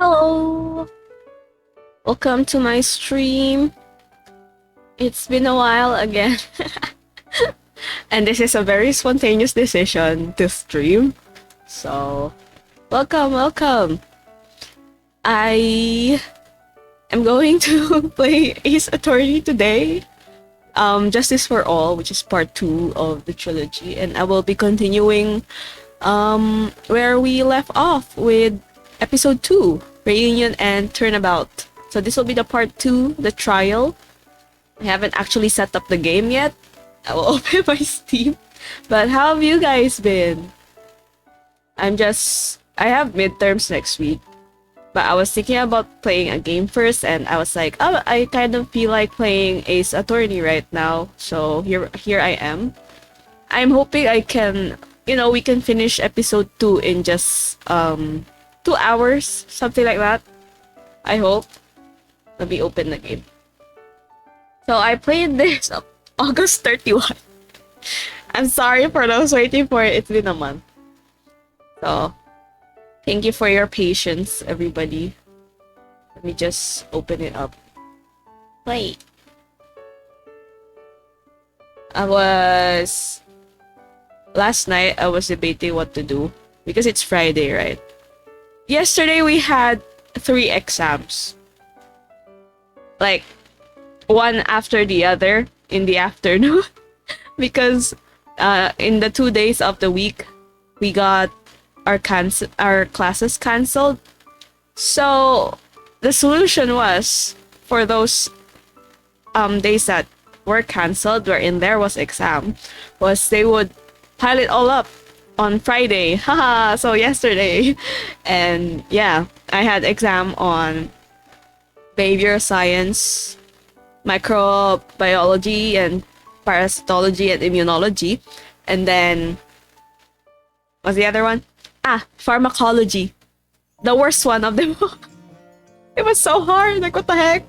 Hello! Welcome to my stream. It's been a while again. And this is a very spontaneous decision to stream. So, welcome. I am going to play Ace Attorney today. Justice for All, which is part 2 of the trilogy. And I will be continuing where we left off with episode 2, Reunion and Turnabout. So this will be the part 2, the trial. I haven't actually set up the game yet. I will open my Steam. But how have you guys been? I have midterms next week. But I was thinking about playing a game first, and I was like, oh, I kind of feel like playing Ace Attorney right now. So here I am. I'm hoping I can, we can finish episode 2 in just 2 hours, something like that. I hope. Let me open the game. So I played this August 31. I'm sorry for those waiting for it. It's been a month. So thank you for your patience, everybody. Let me just open it up. Wait. Last night, I was debating what to do. Because it's Friday, right? Yesterday, we had 3 exams. Like, one after the other in the afternoon. Because in the 2 days of the week, we got our classes canceled. So the solution was, for those days that were canceled, wherein there was exam, was they would pile it all up on Friday. Haha, so yesterday. And yeah, I had exam on behavioral science, microbiology, and parasitology and immunology. And then what's the other one? Pharmacology. The worst one of them. It was so hard. Like, what the heck?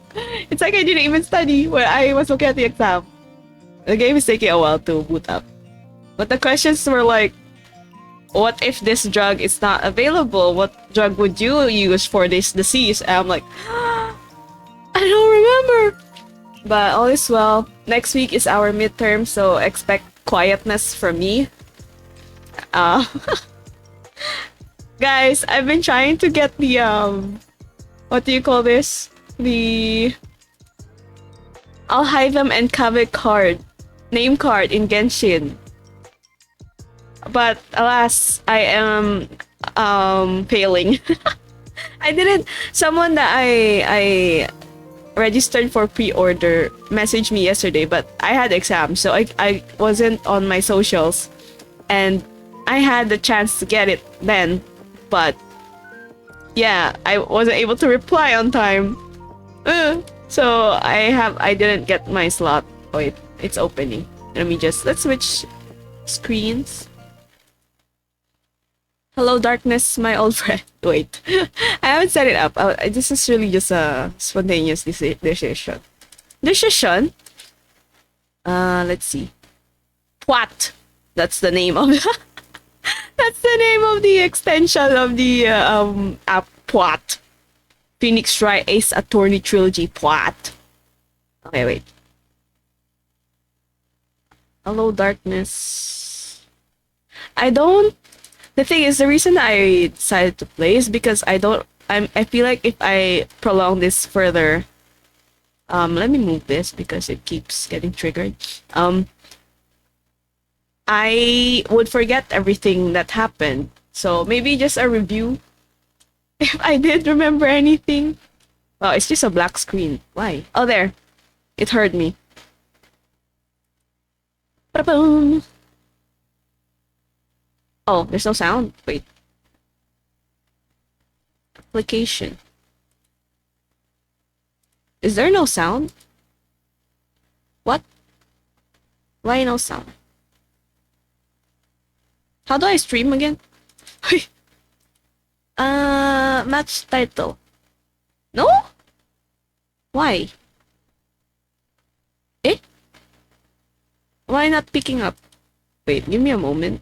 It's like I didn't even study when I was looking at the exam. The game is taking a while to boot up. But the questions were like, what if this drug is not available? What drug would you use for this disease? And I'm like, I don't remember. But all is well. Next week is our midterm, so expect quietness from me. Guys, I've been trying to get the what do you call this? The Alhaitham and Kaveh name card in Genshin. But alas, I am failing. Someone that I registered for pre-order messaged me yesterday, but I had exams, so I wasn't on my socials, and I had the chance to get it then, but yeah, I wasn't able to reply on time. So I didn't get my slot. Wait, it's opening. Let's switch screens. Hello, darkness, my old friend. Wait, I haven't set it up. This is really just a spontaneous decision. Let's see. What? That's the name of that's the name of the extension of the app. What? Phoenix Wright Ace Attorney Trilogy. What? Okay, wait. Hello, darkness. The thing is, the reason I decided to play is because I feel like if I prolong this further, let me move this because it keeps getting triggered. I would forget everything that happened. So maybe just a review. If I did remember anything. Wow, it's just a black screen. Why? Oh, there. It heard me. Ba-boom. Oh, there's no sound. Wait. Application. Is there no sound? What? Why no sound? How do I stream again? Match title. No? Why? Eh? Why not picking up? Wait, give me a moment.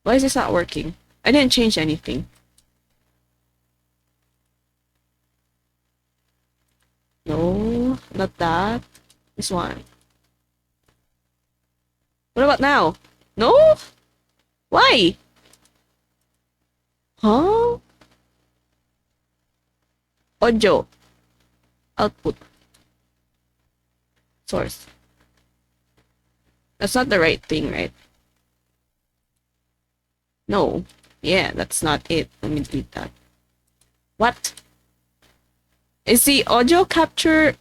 Why is this not working? I didn't change anything. This one. What about now? No? Why? Huh? Audio. Output. Source. That's not the right thing, right? No. Yeah, that's not it. Let me delete that. What? Is the audio capture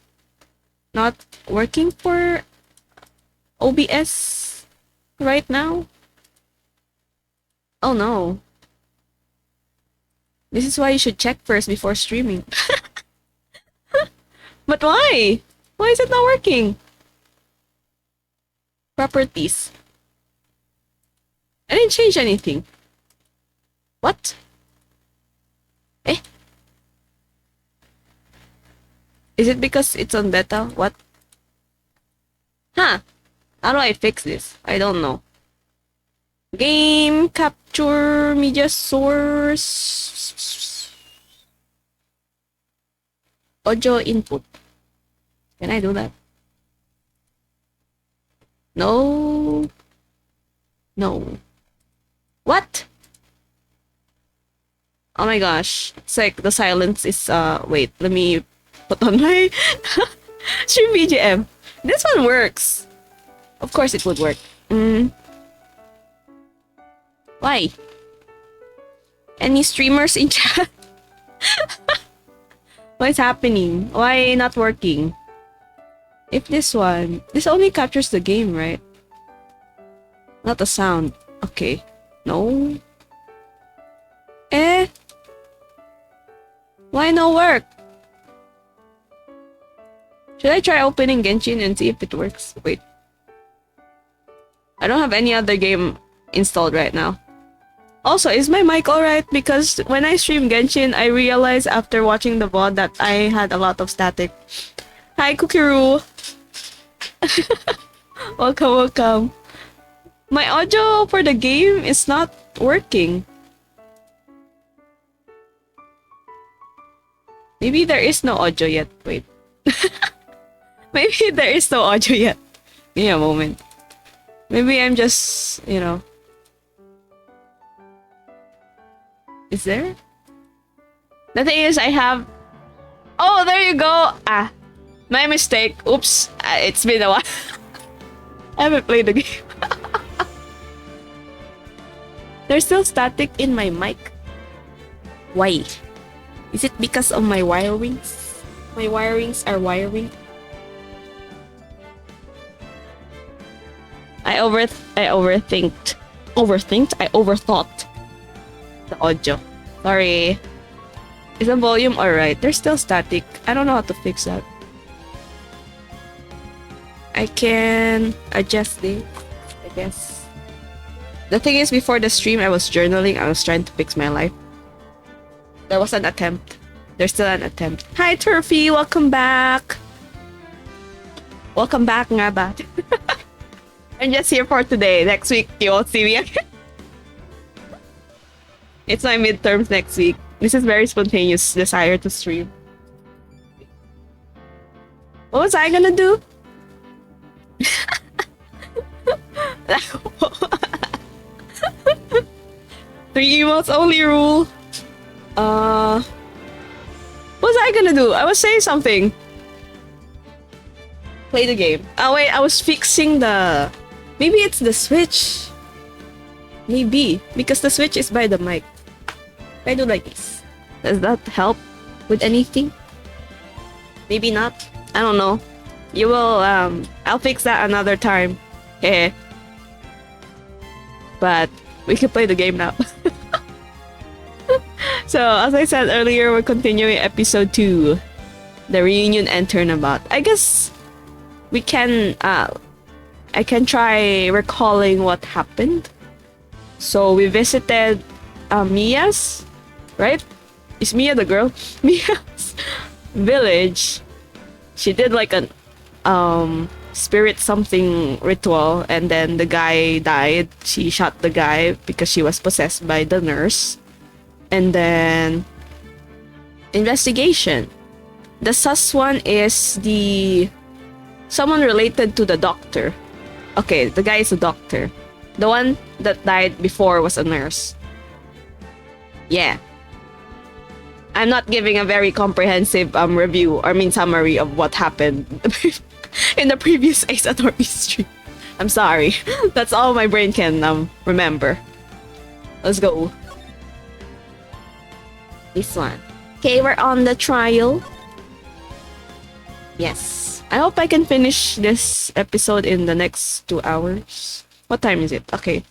not working for OBS right now? Oh no. This is why you should check first before streaming. But why? Why is it not working? Properties. I didn't change anything. What? Eh? Is it because it's on beta? What? Huh? How do I fix this? I don't know. Game capture media source. Audio input. Can I do that? No. No. What? Oh my gosh. It's like the silence is wait, let me put on my stream BGM. This one works. Of course it would work. Why? Any streamers in chat? What's happening? Why not working? If this only captures the game, right? Not the sound. Okay. No. Eh? Why no work? Should I try opening Genshin and see if it works? Wait. I don't have any other game installed right now. Also, is my mic alright? Because when I stream Genshin, I realized after watching the VOD that I had a lot of static. Hi, Kukiru! Welcome, welcome. My audio for the game is not working. Maybe there is no audio yet. Wait. Maybe there is no audio yet. Give me a moment. Maybe I'm just, you know. Is there? The thing is, I have... Oh, there you go! Ah, my mistake. Oops. It's been a while. I haven't played the game. There's still static in my mic. Why? Is it because of my wirings? My wirings are wiring. I overthought the audio. Sorry. Is the volume alright? There's still static. I don't know how to fix that. I can adjust it, I guess. The thing is, before the stream, I was journaling. I was trying to fix my life. There was an attempt. There's still an attempt. Hi, Turfy! Welcome back! Welcome back, nga ba? I'm just here for today. Next week, you won't see me again. It's my midterms next week. This is very spontaneous desire to stream. What was I gonna do? Three emotes only rule. What was I gonna do? I was saying something. Play the game. Oh wait, I was fixing the... Maybe it's the switch. Maybe. Because the switch is by the mic. If I do like this, does that help with anything? Maybe not. I don't know. You will, I'll fix that another time. Heh. But we can play the game now. So, as I said earlier, we're continuing episode 2. The reunion and turnabout. I guess we can, I can try recalling what happened. So, we visited Mia's, right? Is Mia the girl? Mia's village. She did like an spirit something ritual, and then the guy died. She shot the guy because she was possessed by the nurse. And then investigation. The sus one is the Someone related to the doctor. Okay, the guy is a doctor. The one that died before was a nurse. Yeah. I'm not giving a very comprehensive review, or I mean summary of what happened in the previous Ace Attorney stream. I'm sorry. That's all my brain can remember. Let's go. This one. Okay, we're on the trial. Yes. I hope I can finish this episode in the next 2 hours. What time is it? Okay.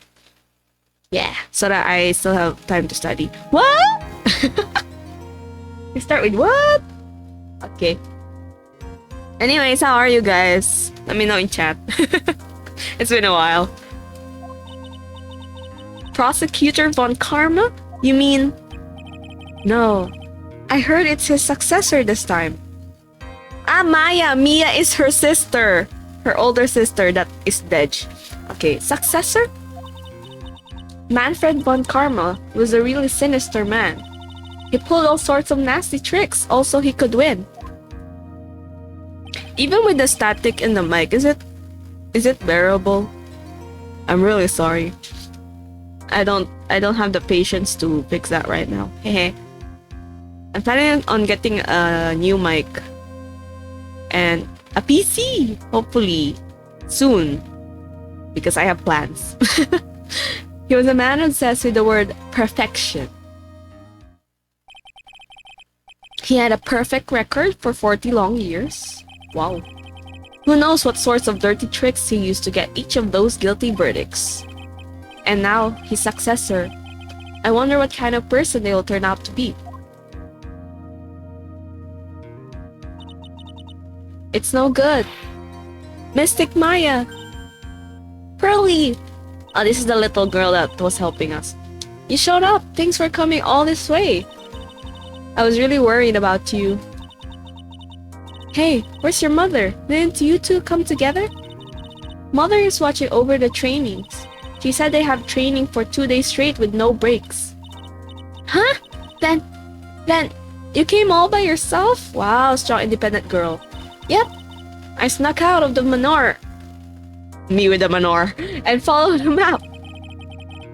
Yeah, so that I still have time to study. What? We start with what? Okay. Anyways, how are you guys? Let me know in chat. It's been a while. Prosecutor Von Karma? You mean... No. I heard it's his successor this time. Ah, Maya! Mia is her sister. Her older sister that is dead. Okay, successor? Manfred Von Karma was a really sinister man. He pulled all sorts of nasty tricks, also he could win. Even with the static in the mic, is it bearable? I'm really sorry. I don't have the patience to fix that right now. Hehe. I'm planning on getting a new mic and a PC, hopefully soon, because I have plans. He was a man obsessed with the word perfection. He had a perfect record for 40 long years. Wow. Who knows what sorts of dirty tricks he used to get each of those guilty verdicts. And now, his successor. I wonder what kind of person they will turn out to be. It's no good. Mystic Maya! Pearly! Oh, this is the little girl that was helping us. You showed up! Thanks for coming all this way! I was really worried about you. Hey, where's your mother? Didn't you two come together? Mother is watching over the trainings. She said they have training for 2 days straight with no breaks. Huh? Then, you came all by yourself? Wow, strong independent girl. Yep. I snuck out of the manor. Me with the manor. And followed the map.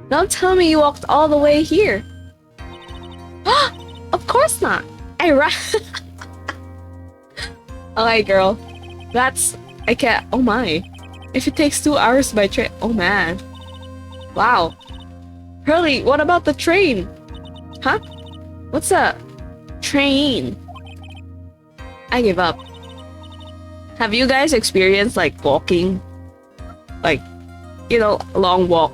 Don't tell me you walked all the way here. Of course not. I ran. Alright, girl. I can't. Oh my. If it takes 2 hours by train. Oh man. Wow. Hurley, what about the train? Huh? What's a train? I give up. Have you guys experienced like walking? Like, you know, a long walk.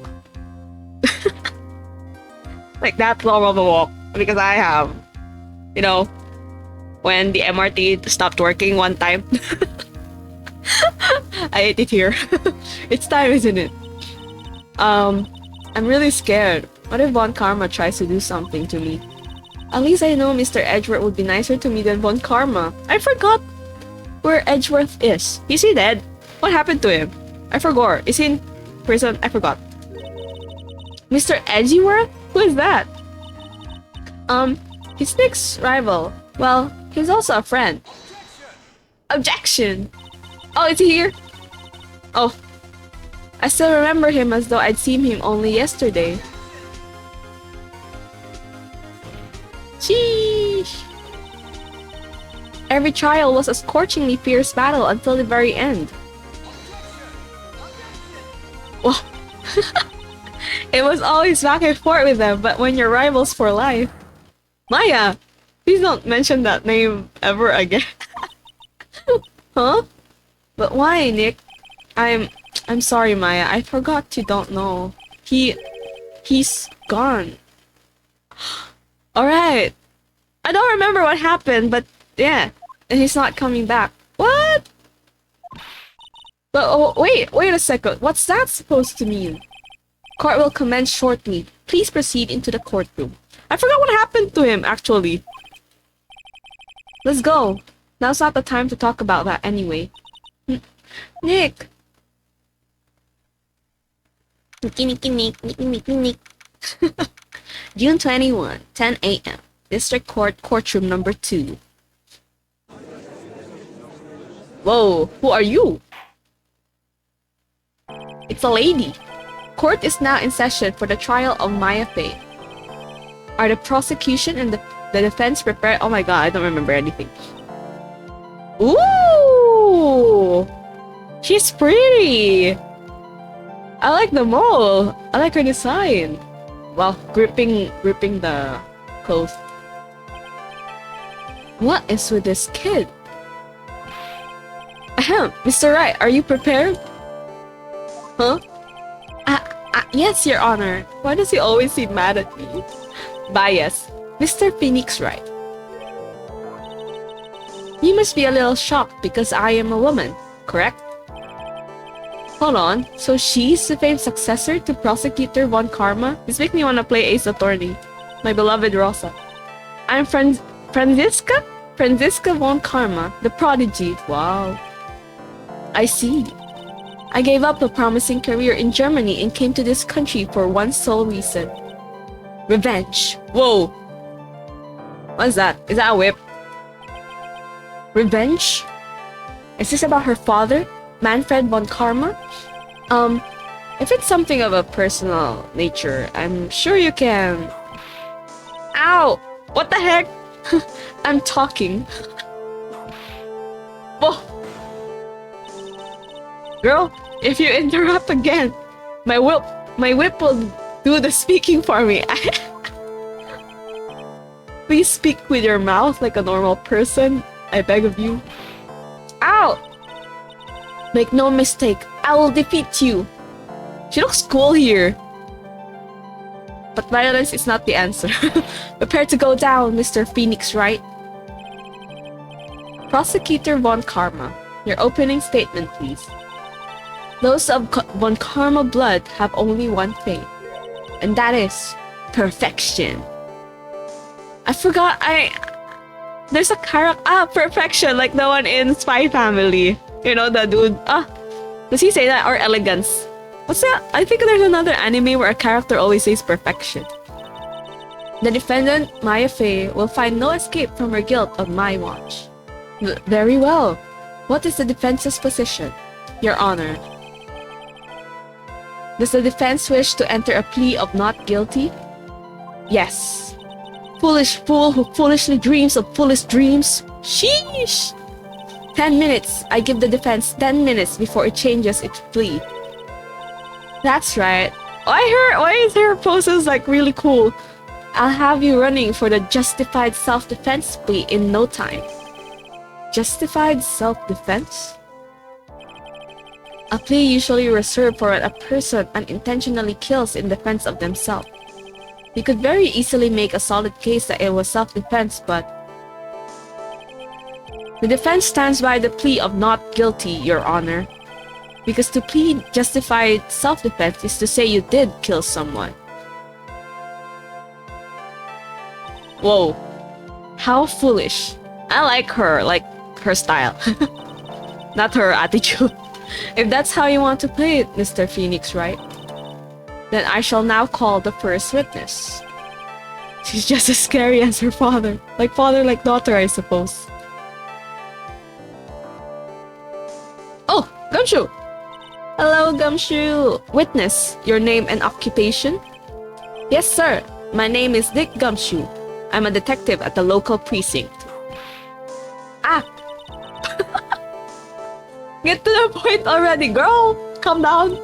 Like that long of a walk. Because I have. You know, when the MRT stopped working one time. I ate it here. It's time, isn't it? I'm really scared. What if Von Karma tries to do something to me? At least I know Mr. Edgeworth would be nicer to me than Von Karma. I forgot where Edgeworth is. Is he dead? What happened to him? I forgot. Is he in prison? I forgot. Mr. Edgeworth? Who is that? His next rival. Well, he's also a friend. Objection! Oh, is he here? Oh. I still remember him as though I'd seen him only yesterday. Sheesh! Every trial was a scorchingly fierce battle until the very end. Whoa. It was always back and forth with them, but when you're rivals for life... Maya! Please don't mention that name ever again. Huh? But why, Nick? I'm sorry, Maya. I forgot you don't know. He's gone. Alright. I don't remember what happened, but yeah. And he's not coming back. What? But oh, wait a second. What's that supposed to mean? Court will commence shortly. Please proceed into the courtroom. I forgot what happened to him, actually. Let's go. Now's not the time to talk about that anyway. Nick! Nick. June 21, 10 a.m. District Court, Courtroom number 2. Whoa, who are you? It's a lady. Court is now in session for the trial of Maya Fey. Are the prosecution and the defense prepared? Oh my god, I don't remember anything. Ooh! She's pretty! I like the mole. I like her design. Well, gripping the clothes. What is with this kid? Ahem, Mr. Wright, are you prepared? Huh? Yes, Your Honor. Why does he always seem mad at me? Bias. Mr. Phoenix Wright. You must be a little shocked because I am a woman, correct? Hold on, so she's the famed successor to Prosecutor Von Karma? This makes me want to play Ace Attorney. My beloved Rosa. I'm Franziska Von Karma, the prodigy. Wow. I see. I gave up a promising career in Germany and came to this country for one sole reason. Revenge. Whoa. What's that? Is that a whip? Revenge? Is this about her father, Manfred von Karma? If it's something of a personal nature, I'm sure you can... Ow! What the heck? I'm talking. Whoa! Girl, if you interrupt again, my whip will do the speaking for me. Please speak with your mouth like a normal person, I beg of you. Ow! Make no mistake, I will defeat you. She looks cool here. But violence is not the answer. Prepare to go down, Mr. Phoenix Wright. Prosecutor Von Karma, your opening statement, please. Those of Von Karma blood have only one thing, and that is perfection. I forgot there's a character perfection, like the one in Spy Family. You know, the dude. Does he say that? Or elegance? What's that? I think there's another anime where a character always says perfection. The defendant, Maya Fey, will find no escape from her guilt on my watch. Very well. What is the defense's position, Your Honor? Does the defense wish to enter a plea of not guilty? Yes. Foolish fool who foolishly dreams of foolish dreams. Sheesh! 10 minutes. I give the defense 10 minutes before it changes its plea. That's right. Why is her poses like really cool? I'll have you running for the justified self-defense plea in no time. Justified self-defense? A plea usually reserved for when a person unintentionally kills in defense of themselves. You could very easily make a solid case that it was self-defense, but... The defense stands by the plea of not guilty, Your Honor. Because to plead justified self-defense is to say you did kill someone. Whoa. How foolish. I like her style. Not her attitude. If that's how you want to play it, Mr. Phoenix Wright, then I shall now call the first witness. She's just as scary as her father. Like father, like daughter, I suppose. Oh, Gumshoe! Hello, Gumshoe. Witness, your name and occupation? Yes, sir. My name is Dick Gumshoe. I'm a detective at the local precinct. Ah! Get to the point already, girl! Calm down.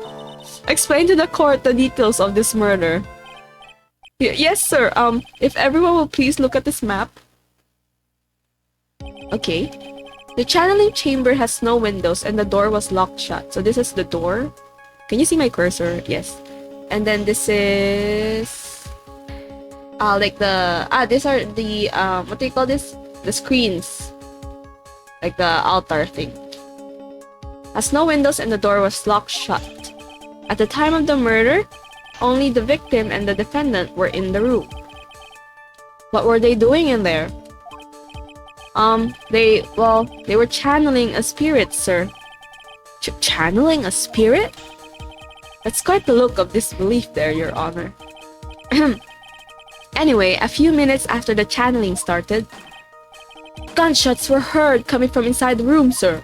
Explain to the court the details of this murder. Yes, sir. If everyone will please look at this map. Okay. The channeling chamber has no windows and the door was locked shut. So this is the door. Can you see my cursor? Yes. And then this is... these are the, what do you call this? The screens. Like the altar thing. Has no windows and the door was locked shut. At the time of the murder, only the victim and the defendant were in the room. What were they doing in there? They were channeling a spirit, sir. Channeling a spirit? That's quite the look of disbelief there, Your Honor. Anyway, a few minutes after the channeling started, gunshots were heard coming from inside the room, sir.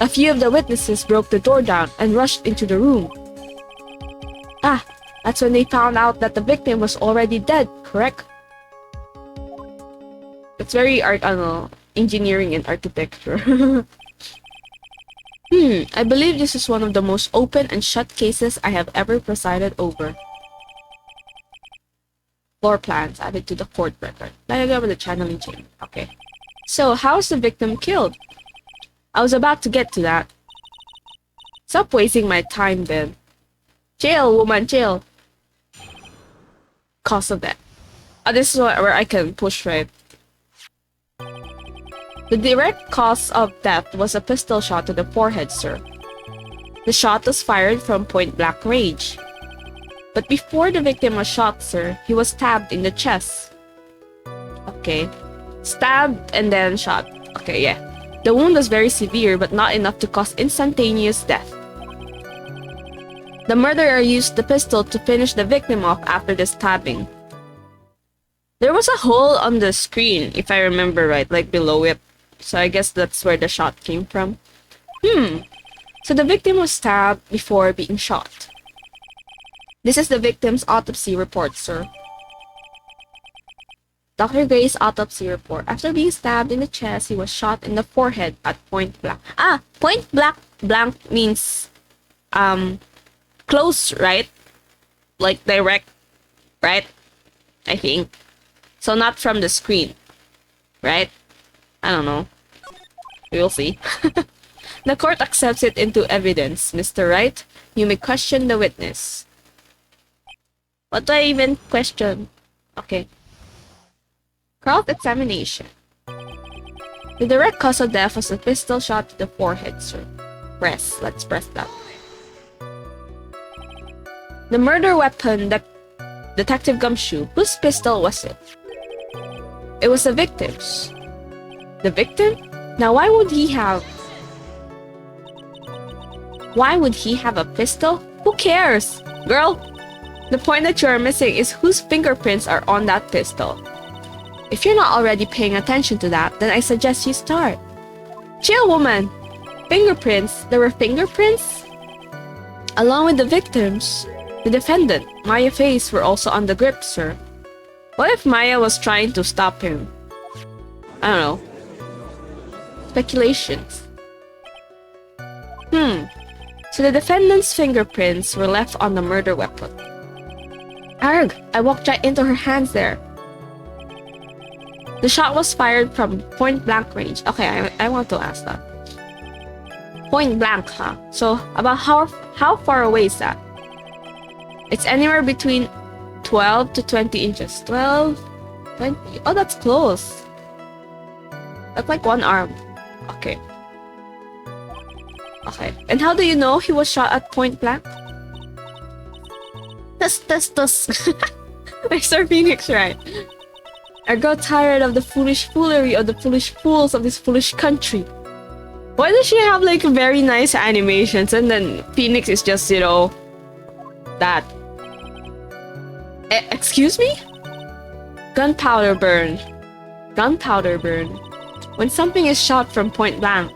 A few of the witnesses broke the door down and rushed into the room. Ah, that's when they found out that the victim was already dead, correct? It's very engineering and architecture. I believe this is one of the most open and shut cases I have ever presided over. Floor plans added to the court record. Diagram of the channeling chamber. Okay. So, how was the victim killed? I was about to get to that. Stop wasting my time then. Chill, woman, chill. Cause of death. This is where I can push, right? The direct cause of death was a pistol shot to the forehead, sir. The shot was fired from point-blank range. But before the victim was shot, sir, he was stabbed in the chest. Okay. Stabbed and then shot. Okay, yeah. The wound was very severe, but not enough to cause instantaneous death. The murderer used the pistol to finish the victim off after the stabbing. There was a hole on the screen, if I remember right, like below it. So I guess that's where the shot came from. So the victim was stabbed before being shot. This is the victim's autopsy report, sir. Dr. Gray's autopsy report. After being stabbed in the chest, he was shot in the forehead at point blank. Point blank means close, right? Like direct, right? I think. So not from the screen, right? I don't know. We will see. The court accepts it into evidence. Mr. Wright, you may question the witness. What do I even question? Okay. Cross-examination. The direct cause of death was a pistol shot to the forehead, sir. Press. Let's press that. The murder weapon, Detective Gumshoe, whose pistol was it? It was the victim's. The victim? Now why would he have a pistol? Who cares? Girl, the point that you are missing is whose fingerprints are on that pistol. If you're not already paying attention to that, then I suggest you start. Chill, woman! Fingerprints? There were fingerprints? Along with the victims, the defendant, Maya Face, were also on the grip, sir. What if Maya was trying to stop him? I don't know. Speculations. So the defendant's fingerprints were left on the murder weapon. Arg! I walked right into her hands there. The shot was fired from point-blank range. Okay, I want to ask that. Point-blank, huh? So, about how far away is that? It's anywhere between 12 to 20 inches. 12? 20? Oh, that's close. That's like one arm. Okay. Okay. And how do you know he was shot at point-blank? Mr. Phoenix, right? I got tired of the foolish foolery of the foolish fools of this foolish country. Why does she have like very nice animations and then Phoenix is just, you know, that? Excuse me? Gunpowder burn. Gunpowder burn. When something is shot from point blank,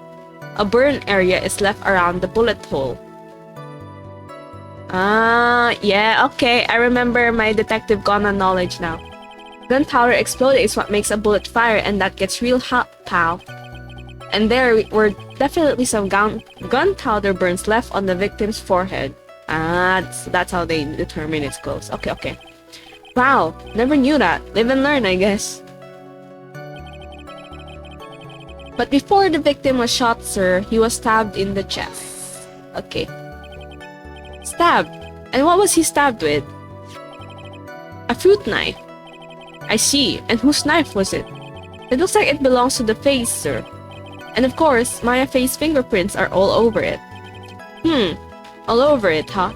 a burn area is left around the bullet hole. Yeah, okay. I remember my Detective Conan knowledge now. Gunpowder exploding is what makes a bullet fire, and that gets real hot, pal. And there were definitely some gunpowder burns left on the victim's forehead. That's how they determine it's close. Okay. Wow, never knew that. Live and learn, I guess. But before the victim was shot, sir, he was stabbed in the chest. Okay. Stabbed? And what was he stabbed with? A fruit knife. I see. And whose knife was it? It looks like it belongs to the face, sir. And of course, Maya Faye's fingerprints are all over it. All over it, huh?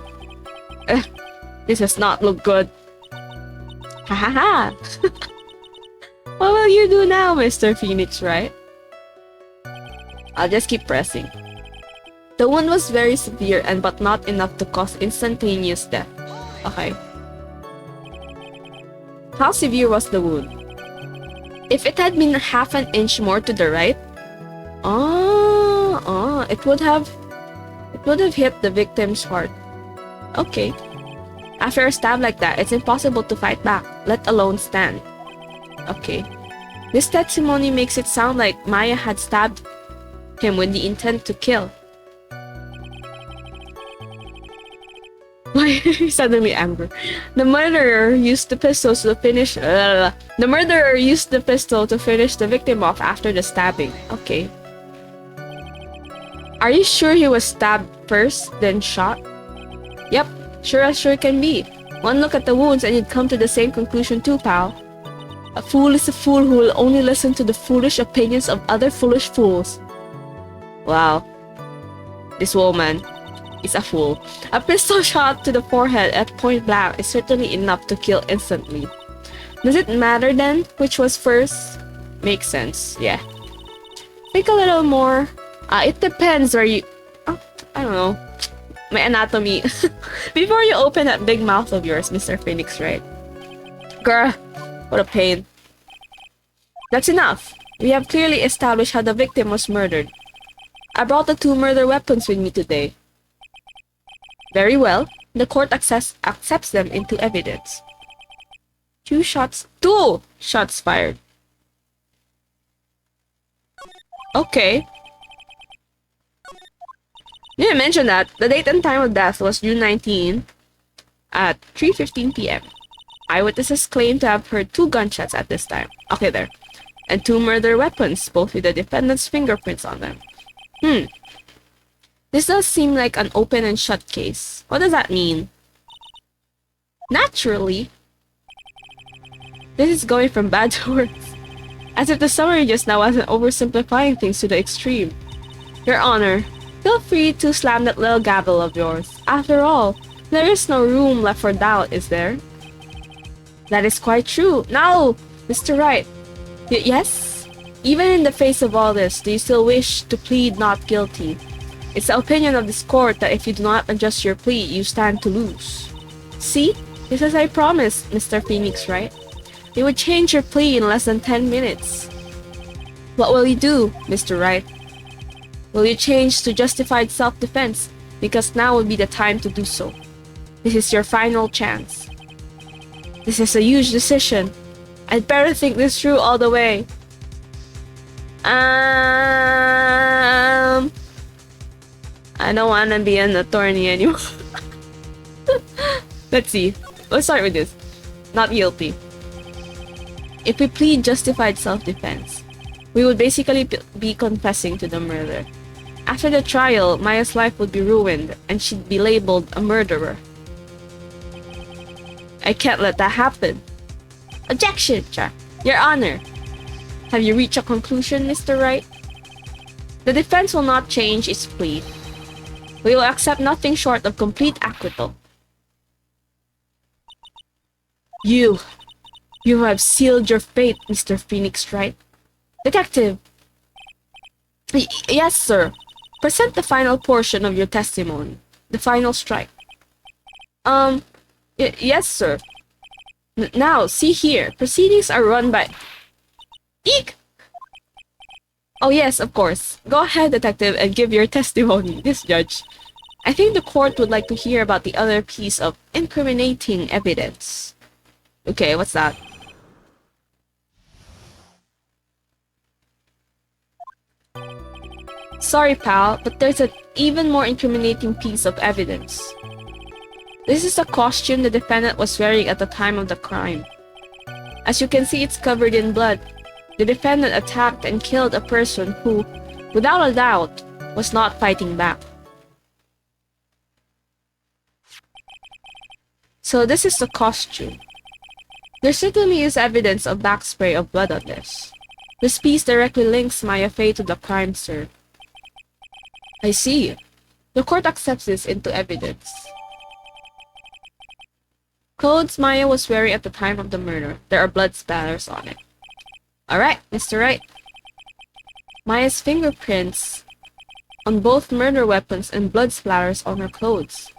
This does not look good. Ha ha ha! What will you do now, Mr. Phoenix, right? I'll just keep pressing. The wound was very severe but not enough to cause instantaneous death. Okay. How severe was the wound? If it had been half an inch more to the right... it would have hit the victim's heart. Okay. After a stab like that, it's impossible to fight back, let alone stand. Okay. This testimony makes it sound like Maya had stabbed him with the intent to kill. Why suddenly angry? The murderer used the pistol to finish the victim off after the stabbing. Okay. Are you sure he was stabbed first, then shot? Yep, sure as sure can be. One look at the wounds and you'd come to the same conclusion too, pal. A fool is a fool who will only listen to the foolish opinions of other foolish fools. Wow. This woman is a fool. A pistol shot to the forehead at point blank is certainly enough to kill instantly. Does it matter then which was first? Makes sense, yeah. Think a little more. It depends where you... Oh, I don't know. My anatomy. Before you open that big mouth of yours, Mr. Phoenix, right? Girl, what a pain. That's enough. We have clearly established how the victim was murdered. I brought the 2 murder weapons with me today. Very well. The court accepts them into evidence. 2 shots fired. Okay. You didn't mention that. The date and time of death was June 19 at 3:15 p.m. Eyewitnesses claim to have heard 2 gunshots at this time. Okay, there. And 2 murder weapons, both with the defendant's fingerprints on them. This does seem like an open and shut case. What does that mean? Naturally. This is going from bad to worse. As if the summary just now wasn't oversimplifying things to the extreme. Your Honor, feel free to slam that little gavel of yours. After all, there is no room left for doubt, is there? That is quite true. Now, Mr. Wright. Yes? Even in the face of all this, do you still wish to plead not guilty? It's the opinion of this court that if you do not adjust your plea, you stand to lose. See? Just as I promised, Mr. Phoenix, right? You would change your plea in less than 10 minutes. What will you do, Mr. Wright? Will you change to justified self-defense? Because now would be the time to do so. This is your final chance. This is a huge decision. I'd better think this through all the way. I don't want to be an attorney anymore. Let's see. Let's start with this. Not guilty. If we plead justified self-defense, we would basically be confessing to the murder. After the trial, Maya's life would be ruined and she'd be labeled a murderer. I can't let that happen. Objection, Your Honor. Have you reached a conclusion, Mr. Wright? The defense will not change its plea. We will accept nothing short of complete acquittal. You have sealed your fate, Mr. Phoenix, right? Detective! Yes, sir. Present the final portion of your testimony. The final strike. Yes, sir. Now, see here. Proceedings are run by... Eek! Oh yes, of course. Go ahead, detective, and give your testimony. This judge. I think the court would like to hear about the other piece of incriminating evidence. Okay, what's that? Sorry, pal, but there's an even more incriminating piece of evidence. This is the costume the defendant was wearing at the time of the crime. As you can see, it's covered in blood. The defendant attacked and killed a person who, without a doubt, was not fighting back. So this is the costume. There certainly is evidence of backspray of blood on this. This piece directly links Maya Fey to the crime, sir. I see. The court accepts this into evidence. Clothes Maya was wearing at the time of the murder. There are blood spatters on it. Alright, Mr. Wright. Maya's fingerprints on both murder weapons and blood splatters on her clothes.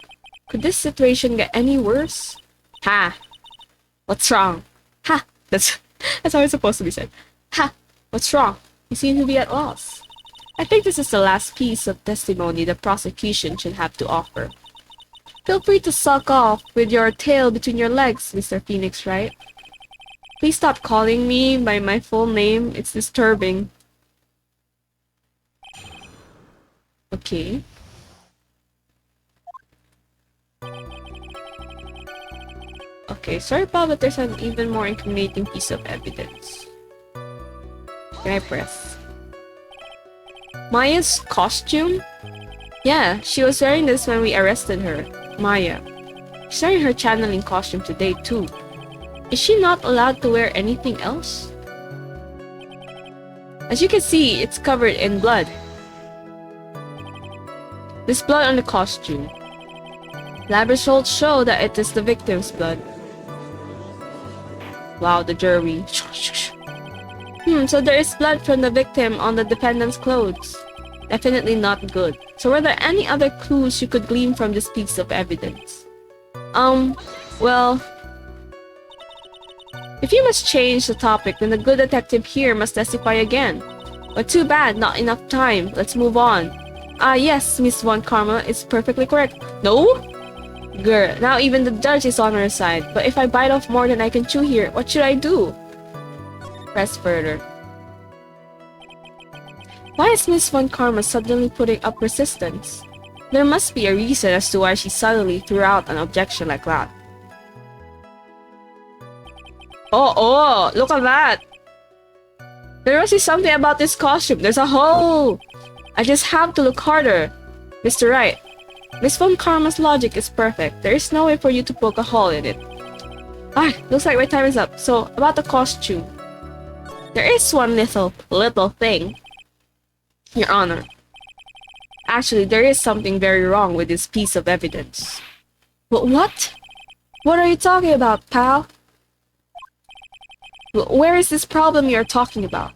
Could this situation get any worse? Ha! What's wrong? Ha! That's how it's supposed to be said. Ha! What's wrong? You seem to be at loss. I think this is the last piece of testimony the prosecution should have to offer. Feel free to suck off with your tail between your legs, Mr. Phoenix Wright. Please stop calling me by my full name. It's disturbing. Okay. Okay, sorry pal, but there's an even more incriminating piece of evidence. Can I press? Maya's costume? Yeah, she was wearing this when we arrested her. Maya. She's wearing her channeling costume today too. Is she not allowed to wear anything else? As you can see, it's covered in blood. There's blood on the costume. Lab results show that it is the victim's blood. Wow, the jury. So there is blood from the victim on the defendant's clothes. Definitely not good. So were there any other clues you could glean from this piece of evidence? Well... If you must change the topic, then the good detective here must testify again. But too bad, not enough time. Let's move on. Yes, Miss Von Karma is perfectly correct. No? Grr, now even the judge is on her side. But if I bite off more than I can chew here, what should I do? Press further. Why is Miss Von Karma suddenly putting up resistance? There must be a reason as to why she suddenly threw out an objection like that. Oh, look at that! There must be something about this costume. There's a hole! I just have to look harder. Mr. Wright, Miss Von Karma's logic is perfect. There is no way for you to poke a hole in it. Looks like my time is up. So, about the costume. There is one little thing. Your Honor. Actually, there is something very wrong with this piece of evidence. What? What are you talking about, pal? Where is this problem you're talking about?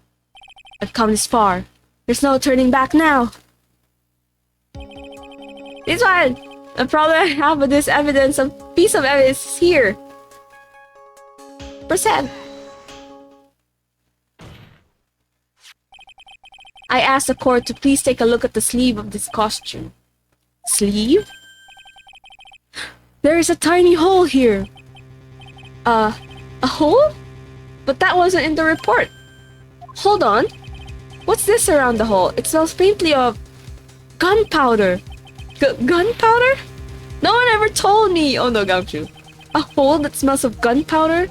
I've come this far. There's no turning back now. This one! The problem I have with this evidence, a piece of evidence is here. Percent. I asked the court to please take a look at the sleeve of this costume. Sleeve? There is a tiny hole here. A hole? But that wasn't in the report. Hold on. What's this around the hole? It smells faintly of gunpowder. Gunpowder? No one ever told me. Oh no, Gumshoe. A hole that smells of gunpowder?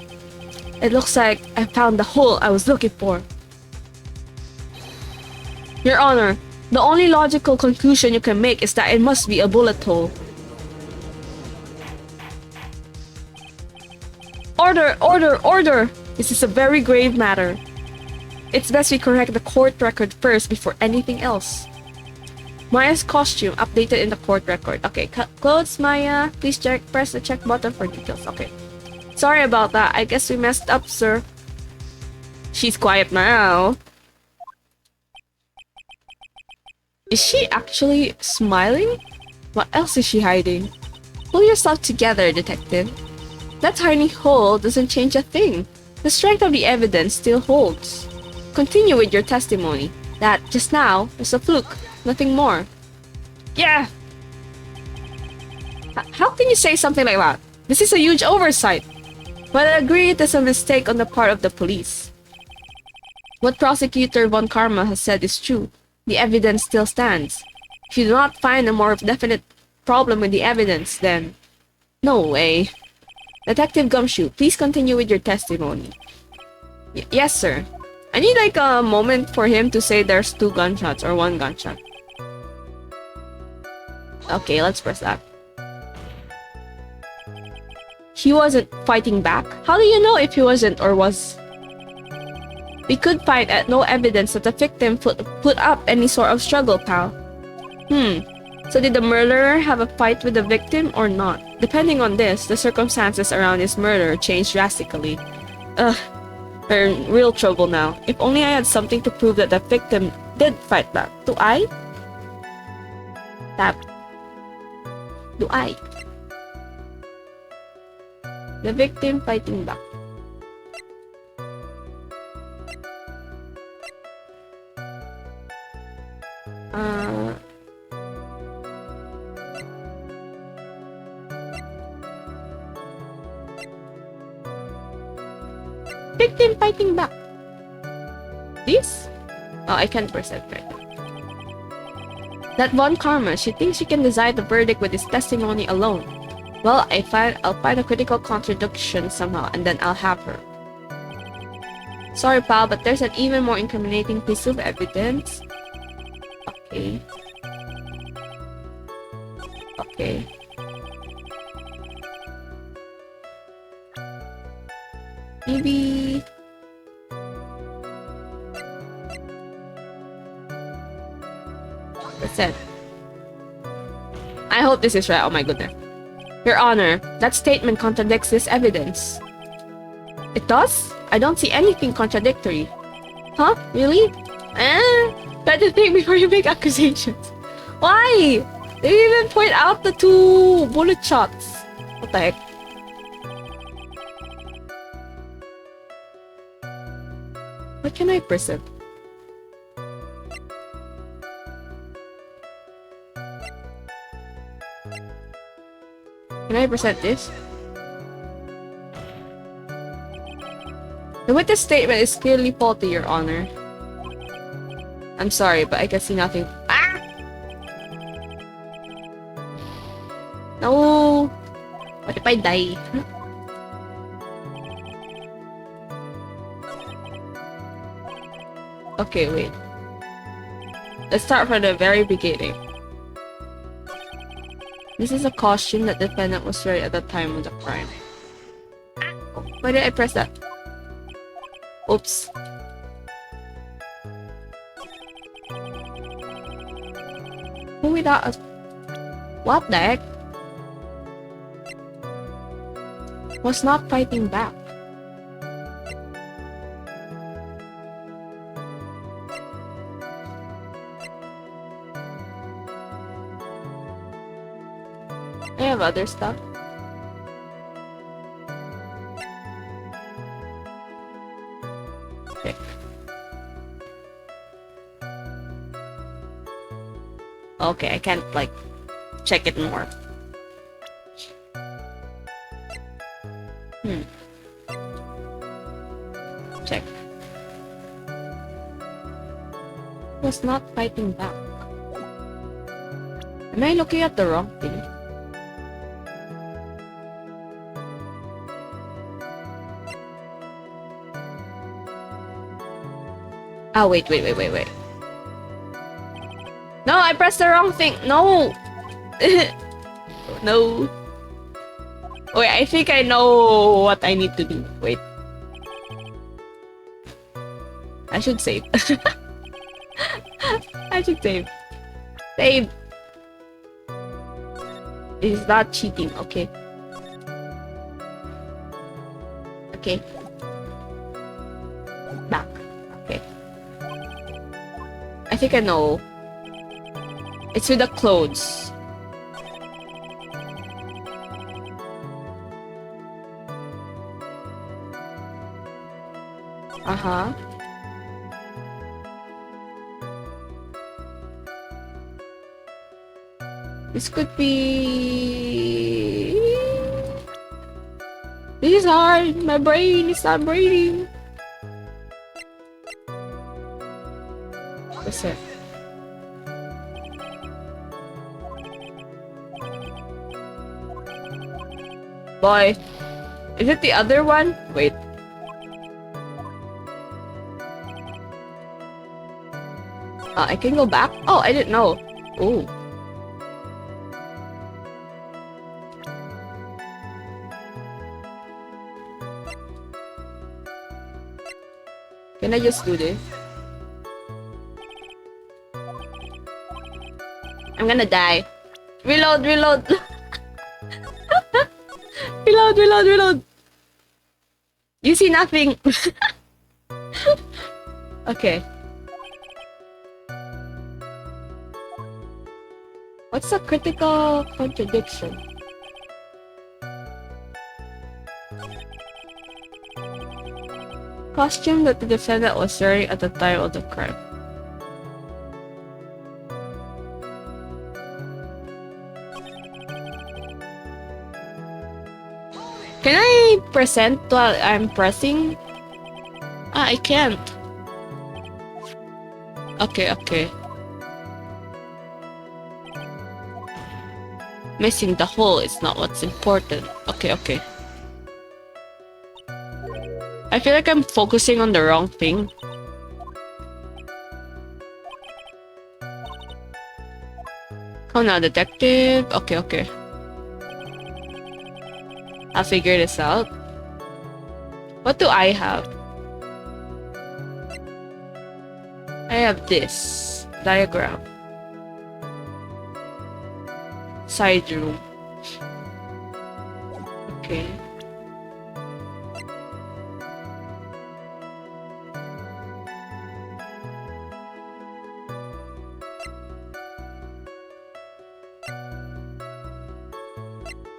It looks like I found the hole I was looking for. Your Honor, the only logical conclusion you can make is that it must be a bullet hole. Order! This is a very grave matter. It's best we correct the court record first before anything else. Maya's costume updated in the court record. Okay, clothes, Maya. Please press the check button for details. Okay. Sorry about that. I guess we messed up, sir. She's quiet now. Is she actually smiling? What else is she hiding? Pull yourself together, detective. That tiny hole doesn't change a thing. The strength of the evidence still holds. Continue with your testimony. That, just now, was a fluke. Nothing more. Yeah! How can you say something like that? This is a huge oversight. But I agree it is a mistake on the part of the police. What Prosecutor Von Karma has said is true. The evidence still stands. If you do not find a more definite problem with the evidence, then... No way. Detective Gumshoe, please continue with your testimony. Yes, sir. I need like a moment for him to say there's 2 gunshots or 1 gunshot. Okay, let's press that. He wasn't fighting back? How do you know if he wasn't or was? We could find no evidence that the victim put up any sort of struggle, pal. So did the murderer have a fight with the victim or not? Depending on this, the circumstances around his murder changed drastically. We're in real trouble now. If only I had something to prove that the victim did fight back. Do I? Tap. Do I? The victim fighting back. Victim fighting back. This? Oh, I can't present right now. That Von Karma, she thinks she can decide the verdict with his testimony alone. Well, I'll find a critical contradiction somehow, and then I'll have her. Sorry, pal, but there's an even more incriminating piece of evidence. Okay. Okay. Maybe... That's it. I hope this is right. Oh my goodness. Your Honor, that statement contradicts this evidence. It does? I don't see anything contradictory. Huh? Really? Try to think before you make accusations. Why? They even point out the 2 bullet shots. What the heck? What can I present? Can I present this? The witness statement is clearly faulty, Your Honor. I'm sorry, but I can see nothing. Ah! No! What if I die? Okay, wait. Let's start from the very beginning. This is a costume that the defendant was wearing at the time of the crime. Why did I press that? Oops. Who without a... What the heck? Was not fighting back. I have other stuff. Okay. Okay, I can't like check it more. Check. Was not fighting back. Am I looking at the wrong thing? Oh, wait. No, I pressed the wrong thing. No! No. Wait, I think I know what I need to do. Wait. I should save. I should save. Save! It is not cheating, okay. Okay. Back. Okay. I think I know. It's with the clothes. Uh-huh. This could be... This is hard. My brain is not braining. That's it. Boy. Is it the other one? Wait. I can go back? Oh, I didn't know. Oh. Can I just do this? I'm gonna die. Reload! Reload! Reload! You see nothing! Okay. What's a critical contradiction? Costume that the defendant was wearing at the time of the crime. Can I present while I'm pressing? Ah, I can't. Okay, okay. Missing the hole is not what's important. Okay, okay. I feel like I'm focusing on the wrong thing. Oh no, detective. Okay, okay. I'll figure this out. What do I have? I have this diagram. Side room. Okay.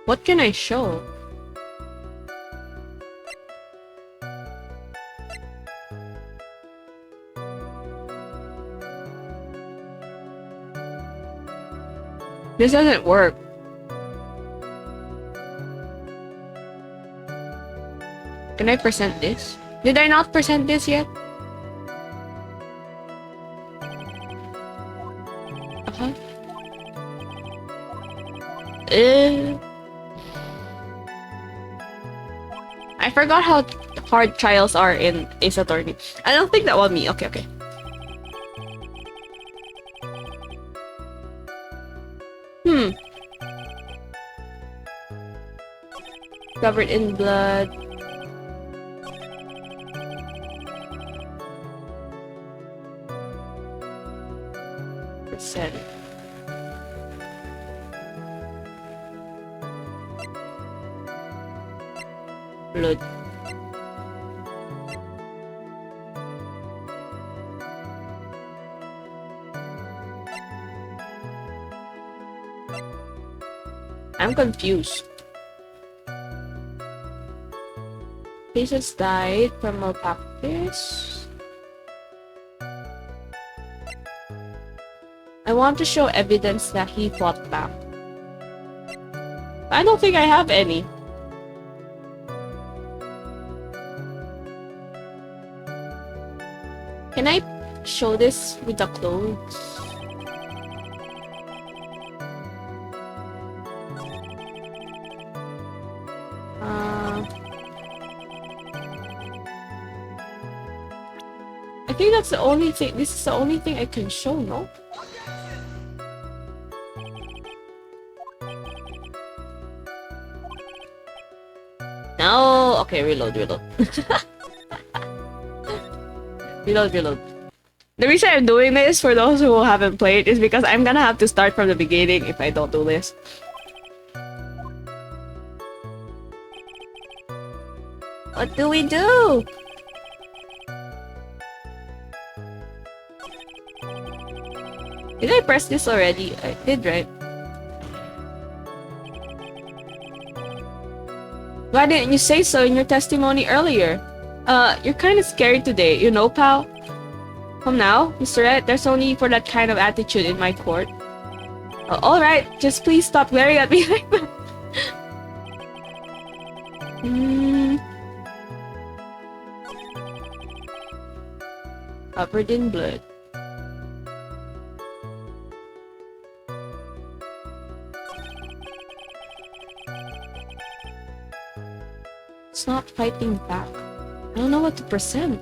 What can I show? This doesn't work. Can I present this? Did I not present this yet? Uh-huh. I forgot how hard trials are in Ace Attorney. I don't think that was me. Okay, okay. Covered in blood. Percent. Blood. I'm confused. Patients died from malpractice. I want to show evidence that he fought back. I don't think I have any. Can I show this with the clothes? I think that's the only thing. This is the only thing I can show, no? No. Okay, reload, reload. Reload. The reason I'm doing this, for those who haven't played, is because I'm gonna have to start from the beginning if I don't do this. What do we do? Did I press this already? I did, right? Why didn't you say so in your testimony earlier? You're kind of scary today, you know, pal? Come now, Mr. Wright, there's only for that kind of attitude in my court. Alright, just please stop glaring at me like that. Covered in blood. It's not fighting back. I don't know what to present.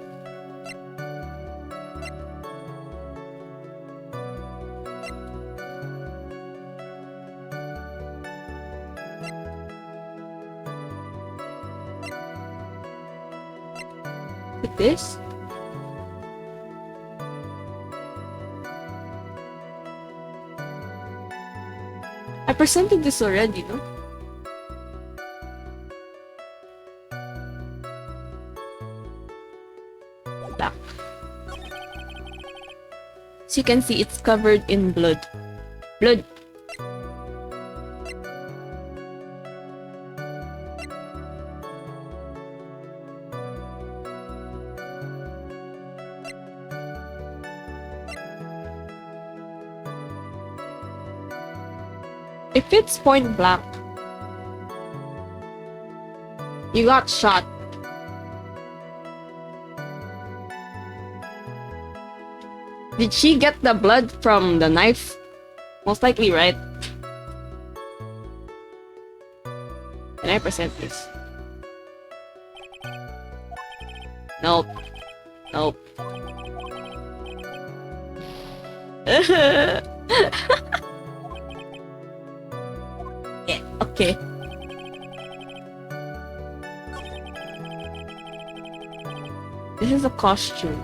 With this? I presented this already, no? Back. So you can see it's covered in blood. Blood. If it's point blank, you got shot. Did she get the blood from the knife? Most likely, right? Can I present this? Nope. Nope. Yeah, okay. This is a costume.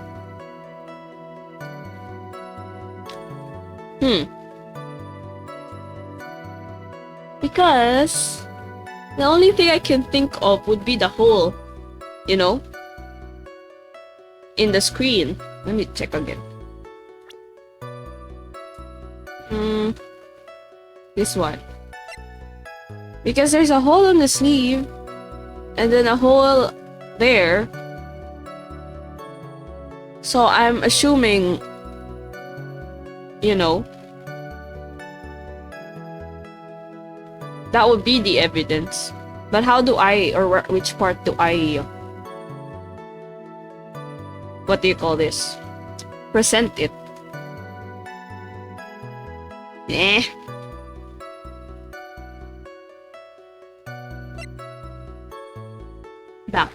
Because the only thing I can think of would be the hole, you know, in the screen. Let me check again. This one. Because there's a hole on the sleeve, and then a hole there. So I'm assuming, you know, that would be the evidence. But how do I, or which part do I, what do you call this? Present it. Eh. Back.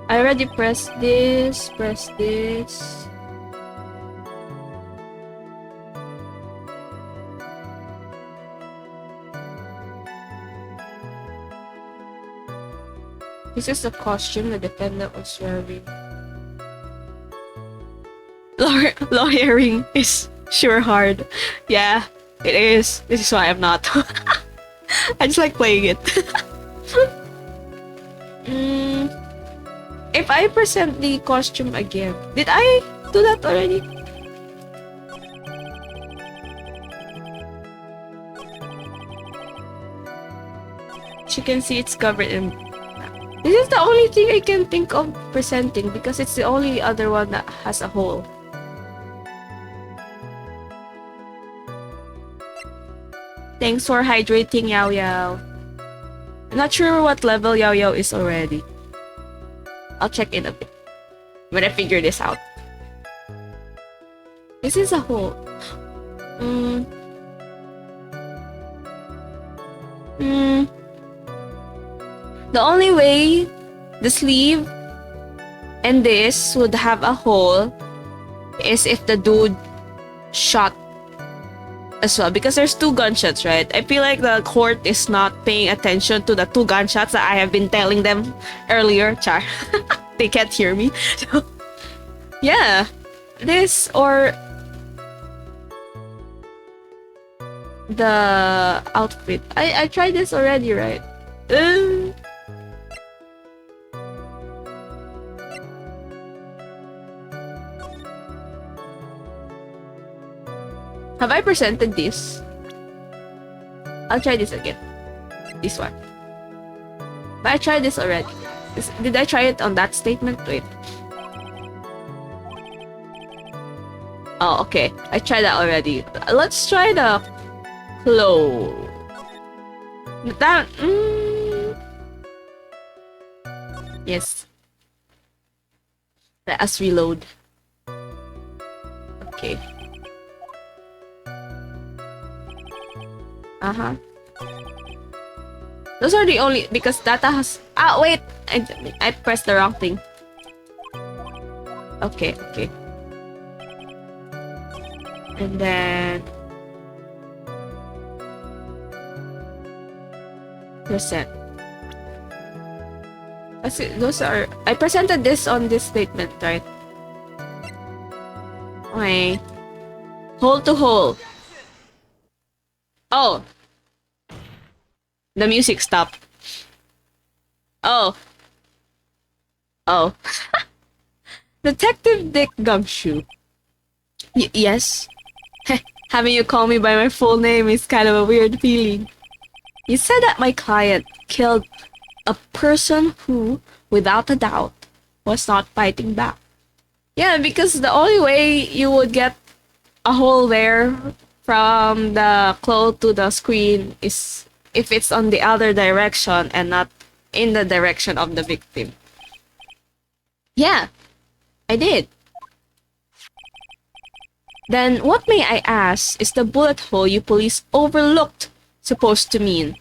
I already pressed this, press this. This is the costume the defendant was wearing. Lawyering is sure hard. Yeah, it is. This is why I'm not. I just like playing it. If I present the costume again, did I do that already? As you can see, it's covered in... This is the only thing I can think of presenting because it's the only other one that has a hole. Thanks for hydrating, Yao Yao. I'm not sure what level Yao Yao is already. I'll check in a bit when I figure this out. This is a hole. The only way the sleeve and this would have a hole is if the dude shot as well, because there's 2 gunshots, right? I feel like the court is not paying attention to the 2 gunshots that I have been telling them earlier. Char. They can't hear me. So, yeah. This or the outfit. I tried this already, right? Have I presented this? I'll try this again. This one. But I tried this already. Did I try it on that statement? Wait. Oh, okay. I tried that already. Let's try the clothes. That... Yes. Let us reload. Okay. Those are the only... Because data has... Ah, wait! I pressed the wrong thing. Okay, okay. And then... Present. Those are... I presented this on this statement, right? Okay. Hole to hole. Oh. The music stopped. Oh. Oh. Detective Dick Gumshoe. Yes. Having you call me by my full name is kind of a weird feeling. You said that my client killed a person who, without a doubt, was not fighting back. Yeah, because the only way you would get a hole there from the cloth to the screen is if it's on the other direction and not in the direction of the victim. Yeah, I did. Then what, may I ask, is the bullet hole you police overlooked supposed to mean?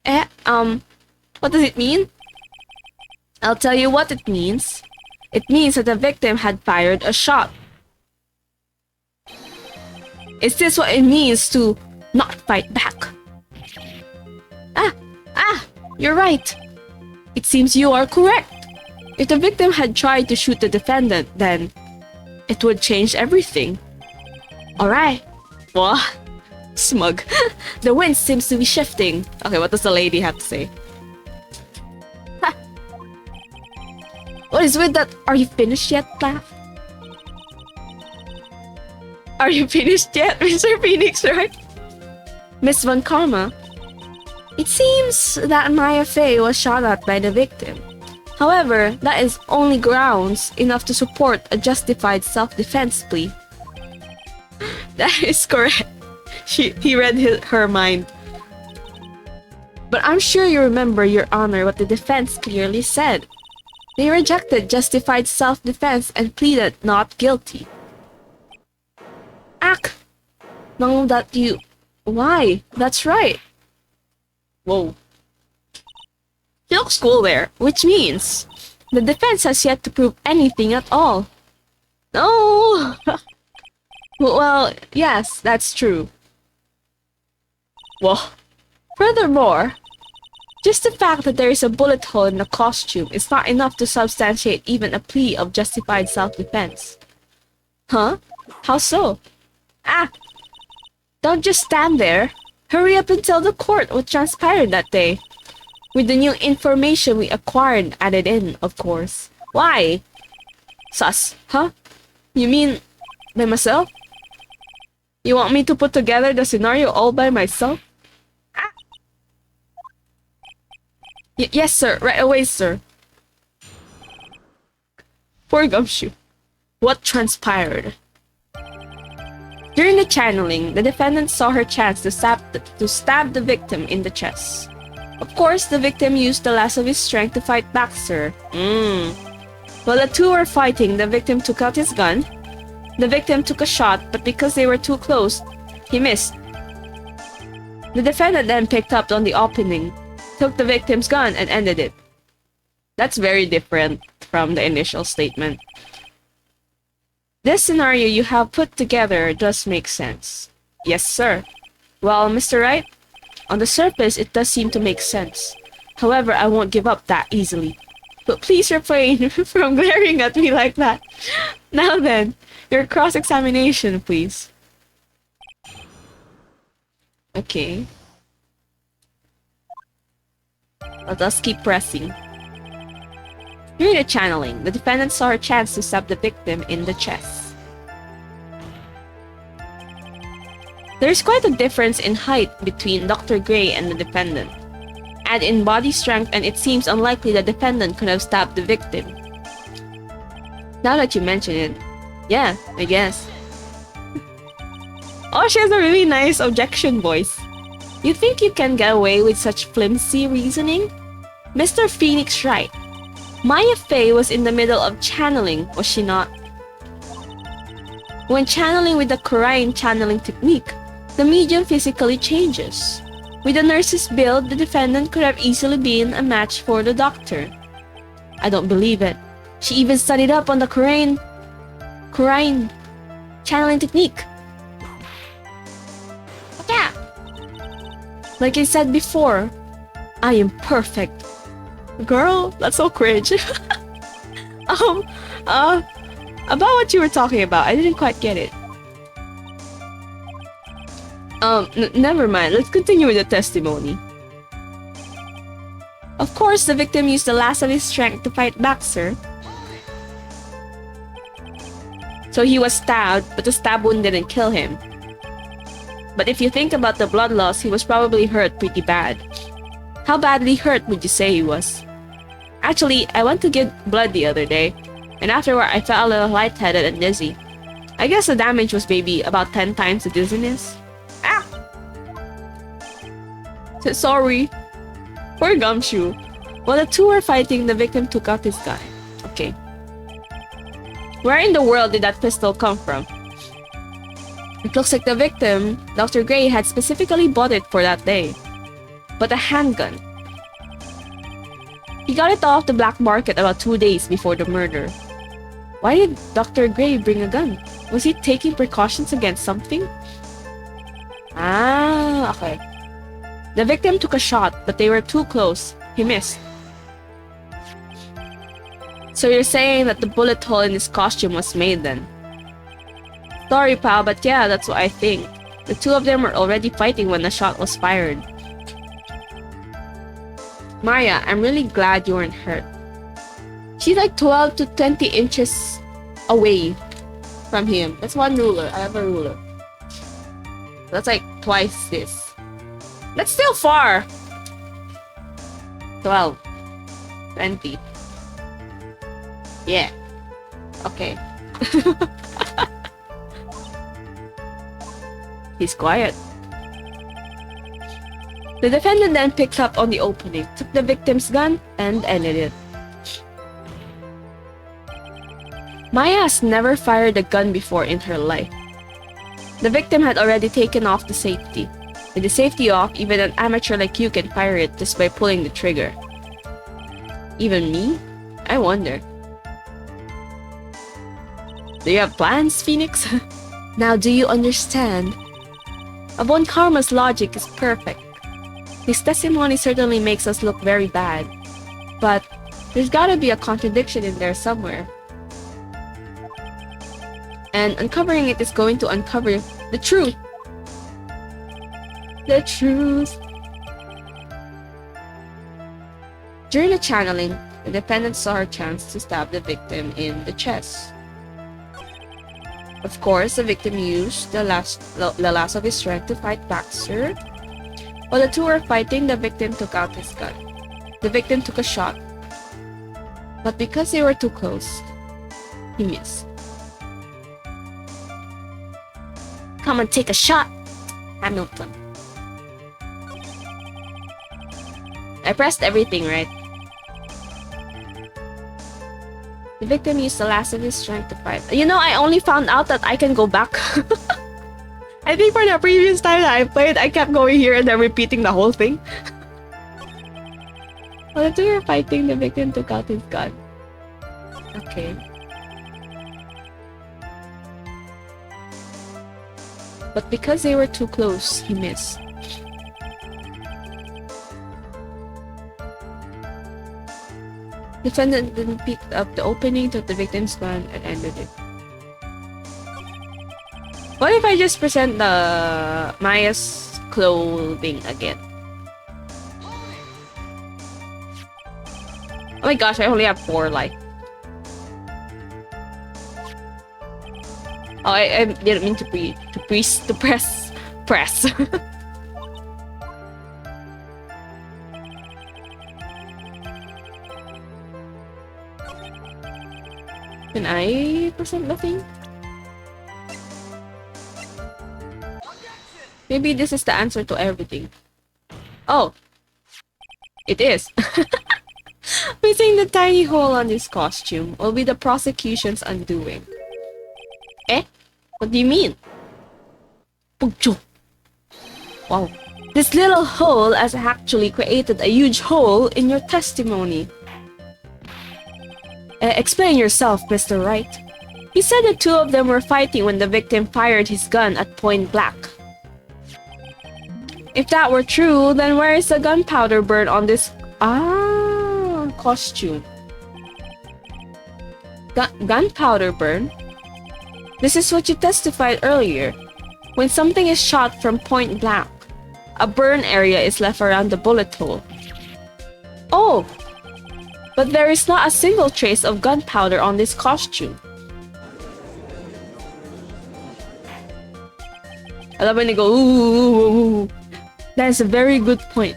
What does it mean? I'll tell you what it means. It means that the victim had fired a shot. Is this what it means to not fight back? You're right. It seems you are correct. If the victim had tried to shoot the defendant, then it would change everything. Alright. What? Smug. The wind seems to be shifting. Okay, what does the lady have to say? Ha. What is with that? Are you finished yet, laugh? Are you finished yet, Mr. Phoenix, right? Miss Von Karma? It seems that Maya Fey was shot at by the victim. However, that is only grounds enough to support a justified self-defense plea. That is correct. He read her mind. But I'm sure you remember, Your Honor, what the defense clearly said. They rejected justified self-defense and pleaded not guilty. No, that you... Why? That's right. Whoa. She looks cool there, which means the defense has yet to prove anything at all. No! Well, yes, that's true. Well, furthermore, just the fact that there is a bullet hole in the costume is not enough to substantiate even a plea of justified self-defense. Huh? How so? Don't just stand there. Hurry up and tell the court what transpired that day. With the new information we acquired added in, of course. Why? Sus, huh? You mean by myself? You want me to put together the scenario all by myself? Yes, sir. Right away, sir. Poor Gumshoe. What transpired? During the channeling, the defendant saw her chance to stab the victim in the chest. Of course, the victim used the last of his strength to fight back, sir. While the two were fighting, the victim took out his gun. The victim took a shot, but because they were too close, he missed. The defendant then picked up on the opening, took the victim's gun, and ended it. That's very different from the initial statement. This scenario you have put together does make sense. Yes, sir. Well, Mr. Wright, on the surface, it does seem to make sense. However, I won't give up that easily. But please refrain from glaring at me like that. Now then, your cross-examination, please. Okay. Let us keep pressing. During the channeling, the defendant saw her chance to stab the victim in the chest. There is quite a difference in height between Dr. Gray and the defendant. Add in body strength and it seems unlikely the defendant could have stabbed the victim. Now that you mention it, yeah, I guess. Oh, she has a really nice objection voice. You think you can get away with such flimsy reasoning? Mr. Phoenix Wright. Maya Fey was in the middle of channeling, was she not? When channeling with the Korean channeling technique, the medium physically changes. With the nurse's build, the defendant could have easily been a match for the doctor. I don't believe it. She even studied up on the Korean channeling technique. Yeah. Like I said before, I am perfect. Girl, that's so cringe. About what you were talking about, I didn't quite get it. Never mind, let's continue with the testimony. Of course, the victim used the last of his strength to fight back, sir. So he was stabbed, but the stab wound didn't kill him. But if you think about the blood loss, he was probably hurt pretty bad. How badly hurt would you say he was? Actually, I went to give blood the other day, and afterward I felt a little lightheaded and dizzy. I guess the damage was maybe about 10 times the dizziness. Ah! Sorry. Poor Gumshoe. While the two were fighting, the victim took out his gun. Okay. Where in the world did that pistol come from? It looks like the victim, Dr. Gray, had specifically bought it for that day. But a handgun. He got it off the black market about 2 days before the murder. Why did Dr. Gray bring a gun? Was he taking precautions against something? Ah, okay. The victim took a shot, but they were too close. He missed. So you're saying that the bullet hole in his costume was made then? Sorry, pal, but yeah, that's what I think. The two of them were already fighting when the shot was fired. Maya, I'm really glad you weren't hurt. She's like 12 to 20 inches away from him. That's one ruler. I have a ruler. That's like twice this. That's still far. 12. 20. Yeah. Okay. He's quiet. The defendant then picked up on the opening, took the victim's gun, and ended it. Maya has never fired a gun before in her life. The victim had already taken off the safety. With the safety off, even an amateur like you can fire it just by pulling the trigger. Even me? I wonder. Do you have plans, Phoenix? Now do you understand? Von Karma's logic is perfect. His testimony certainly makes us look very bad. But there's gotta be a contradiction in there somewhere. And uncovering it is going to uncover the truth. The truth. During the channeling, the defendant saw her chance to stab the victim in the chest. Of course, the victim used the last of his strength to fight back, sir. While the two were fighting, the victim took out his gun. The victim took a shot. But because they were too close, he missed. Come and take a shot, Hamilton. I pressed everything, right? The victim used the last of his strength to fight. You know, I only found out that I can go back. I think for the previous time that I played, I kept going here and then repeating the whole thing. While the two were fighting, the victim took out his gun. Okay. But because they were too close, he missed. Defendant then picked up the opening, took the victim's gun, and ended it. What if I just present the Maya's clothing again? Oh my gosh, I only have 4 life. Oh, I didn't mean to press. Can I present the thing? Maybe this is the answer to everything. Oh, it is. Missing the tiny hole on his costume will be the prosecution's undoing. Eh? What do you mean? Wow. This little hole has actually created a huge hole in your testimony. Explain yourself, Mr. Wright. He said the two of them were fighting when the victim fired his gun at point blank. If that were true, then where is the gunpowder burn on this costume? Gunpowder burn? This is what you testified earlier. When something is shot from point blank, a burn area is left around the bullet hole. Oh! But there is not a single trace of gunpowder on this costume. I love when they go, ooh. That is a very good point.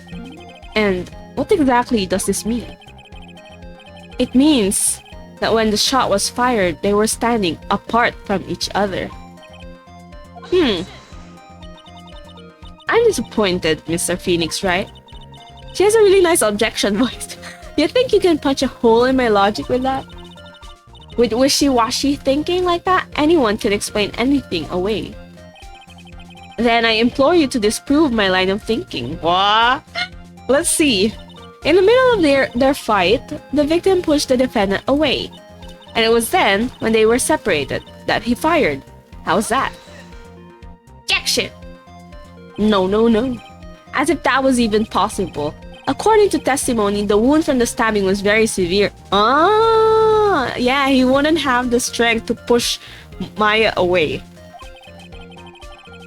And what exactly does this mean? It means that when the shot was fired, they were standing apart from each other. I'm disappointed, Mr. Phoenix, right? She has a really nice objection voice. You think you can punch a hole in my logic with that? With wishy-washy thinking like that, anyone can explain anything away. Then I implore you to disprove my line of thinking. What? Let's see. In the middle of their fight, the victim pushed the defendant away. And it was then, when they were separated, that he fired. How's that? Jack shit! No. As if that was even possible. According to testimony, the wound from the stabbing was very severe. Yeah, he wouldn't have the strength to push Maya away.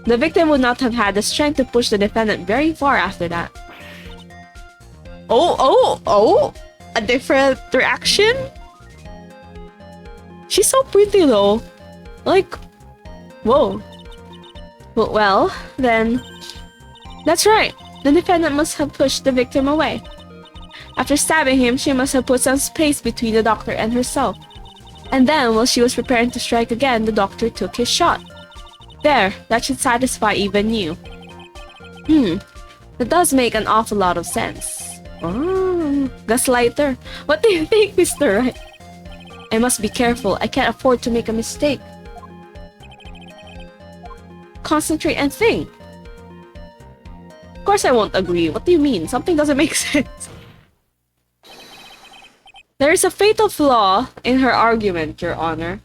The victim would not have had the strength to push the defendant very far after that. Oh! A different reaction? She's so pretty though. Like, whoa. Well, then... That's right. The defendant must have pushed the victim away. After stabbing him, she must have put some space between the doctor and herself. And then, while she was preparing to strike again, the doctor took his shot. There, that should satisfy even you. That does make an awful lot of sense. Gaslighter. What do you think, Mr. Wright? I must be careful. I can't afford to make a mistake. Concentrate and think. Of course I won't agree. What do you mean? Something doesn't make sense. There is a fatal flaw in her argument, Your Honor.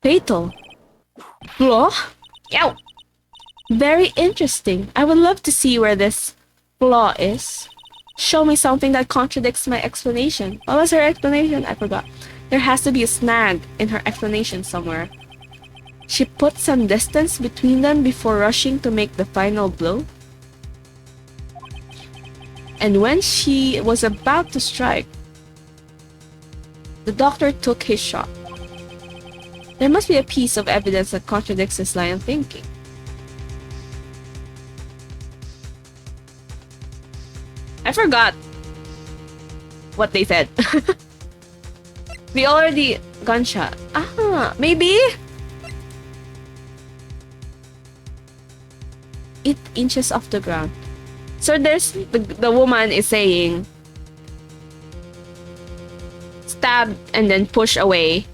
Fatal? Flaw? Yow! Very interesting. I would love to see where this flaw is. Show me something that contradicts my explanation. What was her explanation? I forgot. There has to be a snag in her explanation somewhere. She put some distance between them before rushing to make the final blow. And when she was about to strike, the doctor took his shot. There must be a piece of evidence that contradicts this line of thinking. I forgot what they said. We already gunshot. Maybe 8 inches off the ground. So there's the woman is saying stab and then push away,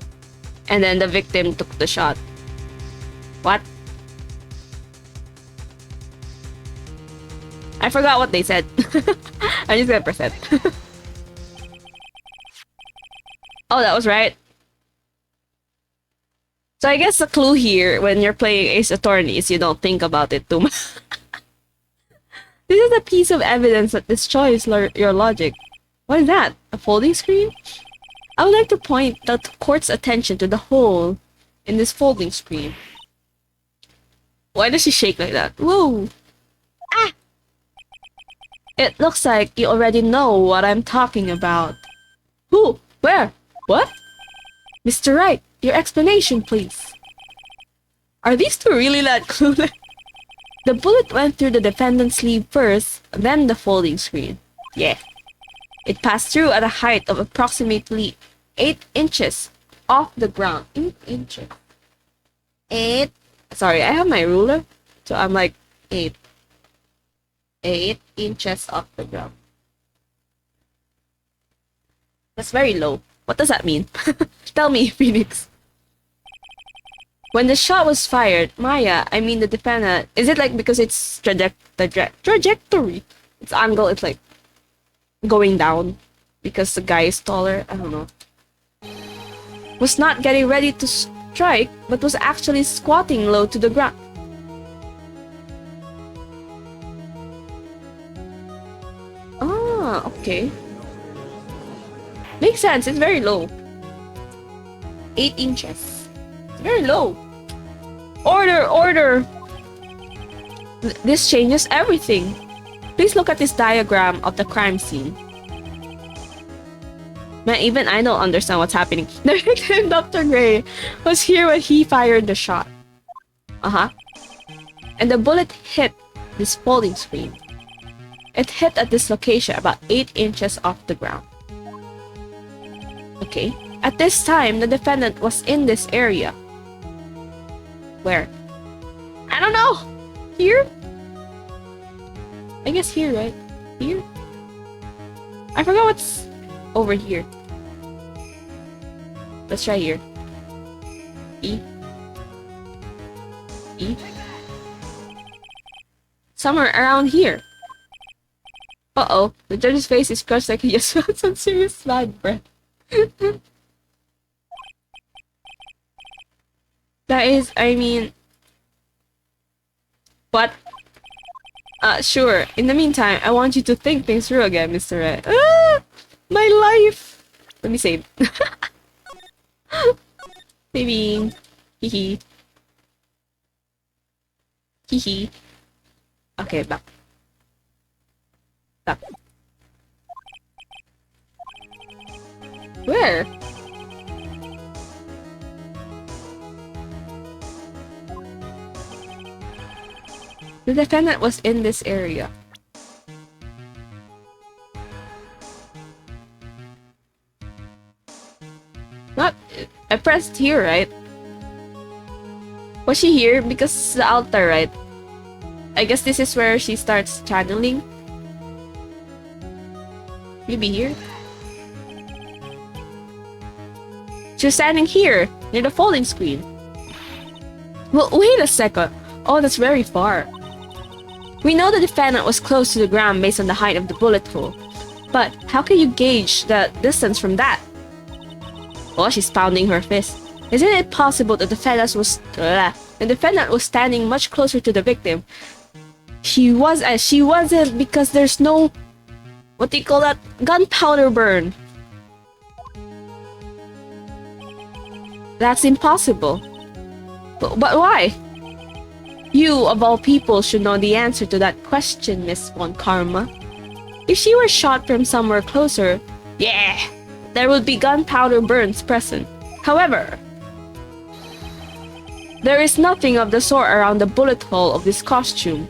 and then the victim took the shot. What? I forgot what they said. I'm just gonna present. Oh, that was right. So I guess the clue here when you're playing Ace Attorney is you don't think about it too much. This is a piece of evidence that destroys your logic. What is that? A folding screen? I would like to point the court's attention to the hole in this folding screen. Why does she shake like that? Whoa! Ah! It looks like you already know what I'm talking about. Who? Where? What? Mr. Wright, your explanation, please. Are these two really that clueless? The bullet went through the defendant's sleeve first, then the folding screen. Yeah. It passed through at a height of approximately 8 inches off the ground. 8 inches. 8. Sorry, I have my ruler. So I'm like 8. 8 inches off the ground. That's very low. What does that mean? Tell me, Phoenix. When the shot was fired, Maya, I mean the defendant, is it like because it's trajectory? Its angle, it's like going down because the guy is taller? I don't know. Was not getting ready to strike, but was actually squatting low to the ground. Ah, okay. Makes sense, it's very low. 8 inches. It's very low. Order! This changes everything. Please look at this diagram of the crime scene. Man, even I don't understand what's happening. The victim, Dr. Gray, was here when he fired the shot. And the bullet hit this folding screen. It hit at this location about 8 inches off the ground. Okay. At this time, the defendant was in this area. Where? I don't know! Here? I guess here, right? Here? I forgot what's over here. Let's try here. E. E. Somewhere around here. Uh-oh. The judge's face is crushed like he just felt some serious bad breath. That is, I mean... What? Sure. In the meantime, I want you to think things through again, Mr. Red. Ah! My life! Let me save. Maybe. Hee. Hee. Okay, back. Back. Where? The defendant was in this area. Not... I pressed here, right? Was she here? Because it's the altar, right? I guess this is where she starts channeling. Maybe here? She was standing here, near the folding screen. Well, wait a second. Oh, that's very far. We know the defendant was close to the ground based on the height of the bullet hole. But how can you gauge the distance from that? Oh, she's pounding her fist. Isn't it possible that the defendant was standing much closer to the victim? She wasn't because there's no... What do you call that? Gunpowder burn. That's impossible. But why? You, of all people, should know the answer to that question, Miss Von Karma. If she were shot from somewhere closer, yeah, there would be gunpowder burns present. However, there is nothing of the sort around the bullet hole of this costume.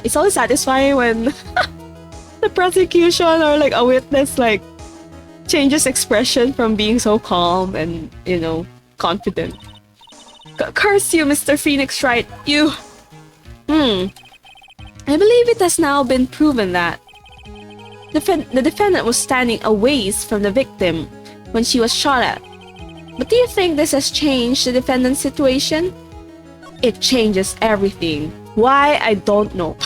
It's always satisfying when the prosecution or like a witness like changes expression from being so calm and, you know, confident. Curse you, Mr. Phoenix Wright, you... I believe it has now been proven that the defendant was standing a ways from the victim when she was shot at. But do you think this has changed the defendant's situation? It changes everything. Why? I don't know.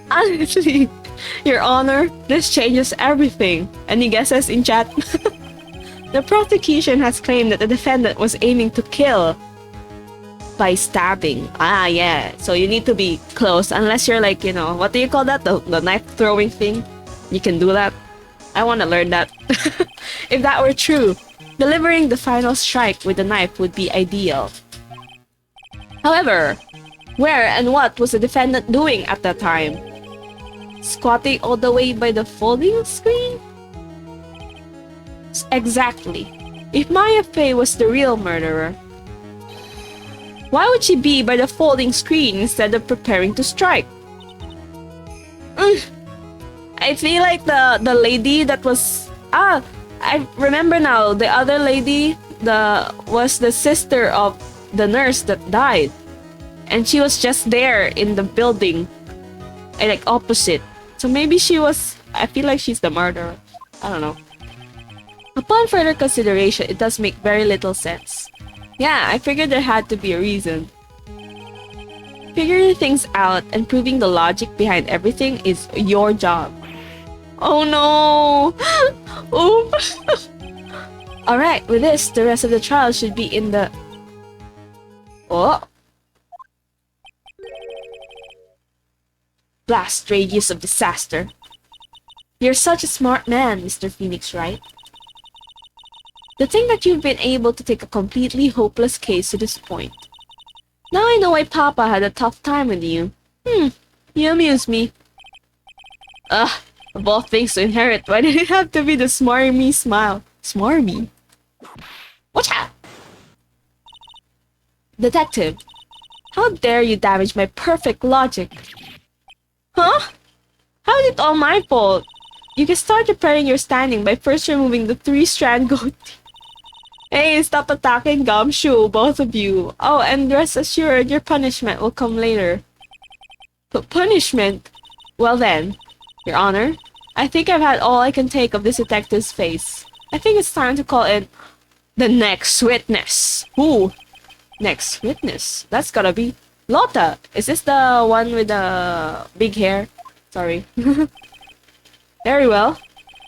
Honestly, Your Honor, this changes everything. Any guesses in chat? The prosecution has claimed that the defendant was aiming to kill by stabbing. Ah, yeah. So you need to be close, unless you're like, you know, what do you call that? The knife throwing thing? You can do that. I want to learn that. If that were true, delivering the final strike with the knife would be ideal. However, where and what was the defendant doing at that time? Squatting all the way by the folding screen? Exactly. If Maya Fey was the real murderer, why would she be by the folding screen instead of preparing to strike? I feel like the lady that was... I remember now. The other lady was the sister of the nurse that died. And she was just there in the building. Like opposite. So maybe she was... I feel like she's the murderer. I don't know. Upon further consideration, it does make very little sense. Yeah, I figured there had to be a reason. Figuring things out and proving the logic behind everything is your job. Oh no! Oops! Alright, with this, the rest of the trial should be in the... Oh! Blast radius of disaster. You're such a smart man, Mr. Phoenix Wright. To think that you've been able to take a completely hopeless case to this point. Now I know why Papa had a tough time with you. You amuse me. Ugh, of all things to inherit, why did it have to be the smarmy smile? Smarmy? What's that? Detective, how dare you damage my perfect logic? Huh? How is it all my fault? You can start repairing your standing by first removing the 3-strand goatee. Hey, stop attacking Gumshoe, both of you. Oh, and rest assured, your punishment will come later. But punishment? Well then, Your Honor, I think I've had all I can take of this detective's face. I think it's time to call in the next witness. Who? Next witness? That's gotta be Lotta. Is this the one with the big hair? Sorry. Very well.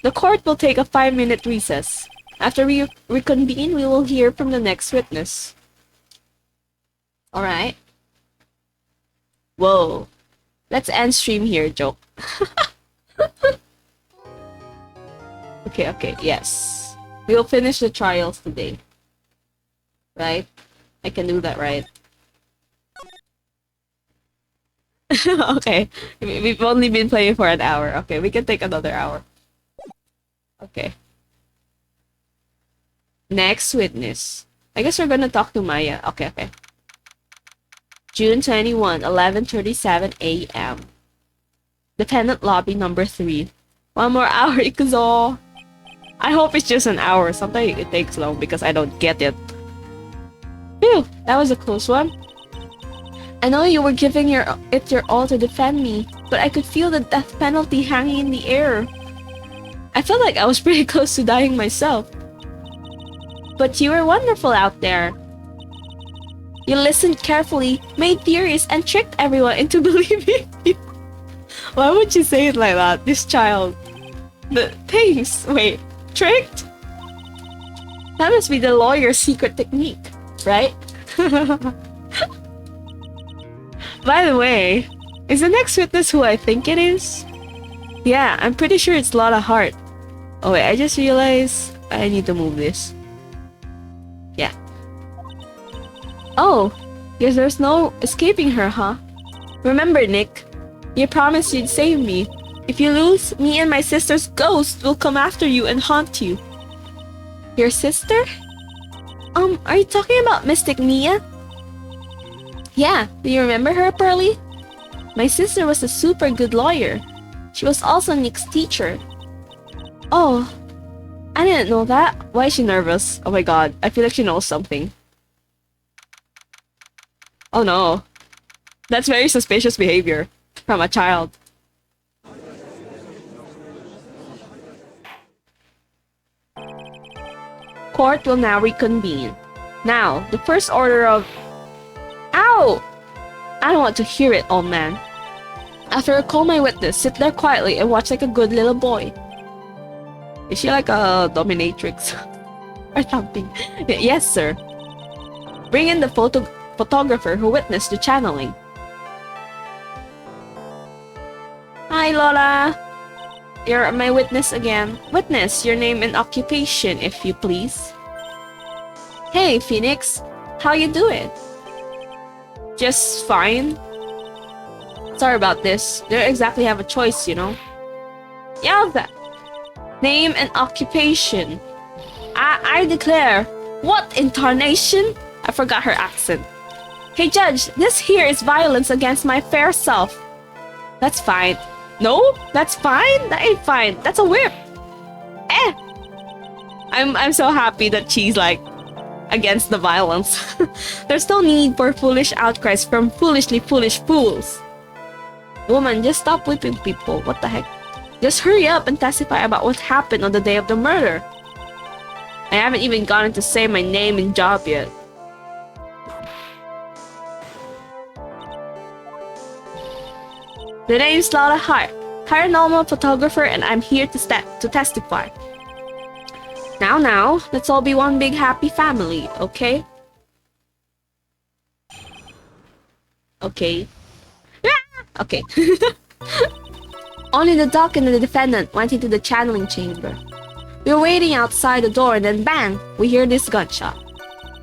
The court will take a 5-minute recess. After we reconvene, we will hear from the next witness. Alright. Whoa. Let's end stream here, joke. Okay, yes. We will finish the trials today. Right? I can do that, right? Okay. We've only been playing for an hour. Okay, we can take another hour. Okay. Next witness. I guess we're gonna talk to Maya. Okay. June 21, 11:37 a.m. Defendant lobby number 3. 1 more hour, Ikuzo. I hope it's just an hour. Sometimes it takes long because I don't get it. Phew, that was a close one. I know you were giving it your all to defend me, but I could feel the death penalty hanging in the air. I felt like I was pretty close to dying myself. But you were wonderful out there. You listened carefully, made theories, and tricked everyone into believing you. Why would you say it like that? This child. The things. Wait. Tricked? That must be the lawyer's secret technique, right? By the way, is the next witness who I think it is? Yeah, I'm pretty sure it's Lotta Hart. Oh wait, I just realized I need to move this. Yeah. Oh, guess there's no escaping her, huh? Remember, Nick, you promised you'd save me. If you lose, me and my sister's ghost will come after you and haunt you. Your sister? Are you talking about Mystic Mia? Yeah, do you remember her, Pearly? My sister was a super good lawyer. She was also Nick's teacher. Oh, I didn't know that. Why is she nervous? Oh my god, I feel like she knows something. Oh no. That's very suspicious behavior from a child. Court will now reconvene. Now, the first order of... Ow! I don't want to hear it, old man. After I call my witness, sit there quietly and watch like a good little boy. Is she like a dominatrix? Or something? Yes, sir. Bring in the photographer who witnessed the channeling. Hi, Lola. You're my witness again. Witness, your name and occupation, if you please. Hey, Phoenix. How you doing? Just fine. Sorry about this. They don't exactly have a choice, you know. Yeah, that. Name and occupation. I declare. What incarnation? I forgot her accent. Hey, Judge, this here is violence against my fair self. That's fine. No, that's fine. That ain't fine. That's a whip. Eh. I'm so happy that she's like against the violence. There's no need for foolish outcries from foolishly foolish fools. Woman, just stop whipping people. What the heck? Just hurry up and testify about what happened on the day of the murder. I haven't even gotten to say my name and job yet. The name's Lotta Hart, paranormal photographer, and I'm here to testify. Now, let's all be one big happy family, okay? Okay. Ah! Okay. Only the doc and the defendant went into the channeling chamber. We were waiting outside the door and then bang, we hear this gunshot.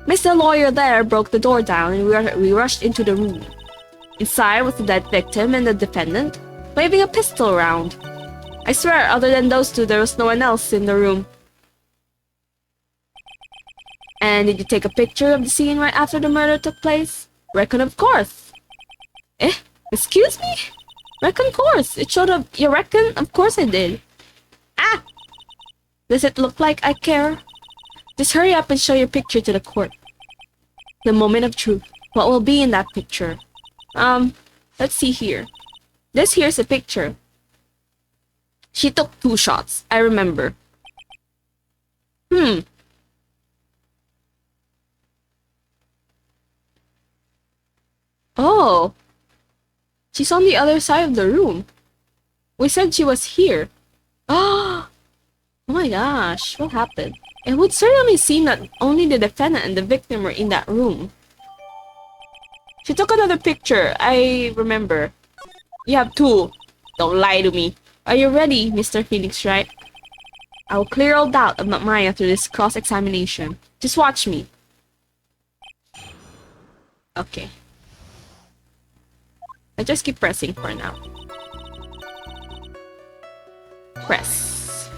Mr. Lawyer there broke the door down and we rushed into the room. Inside was the dead victim and the defendant, waving a pistol around. I swear, other than those two, there was no one else in the room. And did you take a picture of the scene right after the murder took place? Reckon of course. Excuse me? Reckon of course. It showed up. You reckon? Of course I did. Does it look like I care? Just hurry up and show your picture to the court. The moment of truth. What will be in that picture? Let's see here. This here's a picture. She took 2 shots. I remember. Oh. She's on the other side of the room. We said she was here. Oh my gosh. What happened? It would certainly seem that only the defendant and the victim were in that room. She took another picture. I remember. You have 2. Don't lie to me. Are you ready, Mr. Phoenix Wright? I will clear all doubt about Maya through this cross-examination. Just watch me. Okay. I just keep pressing for now. Press.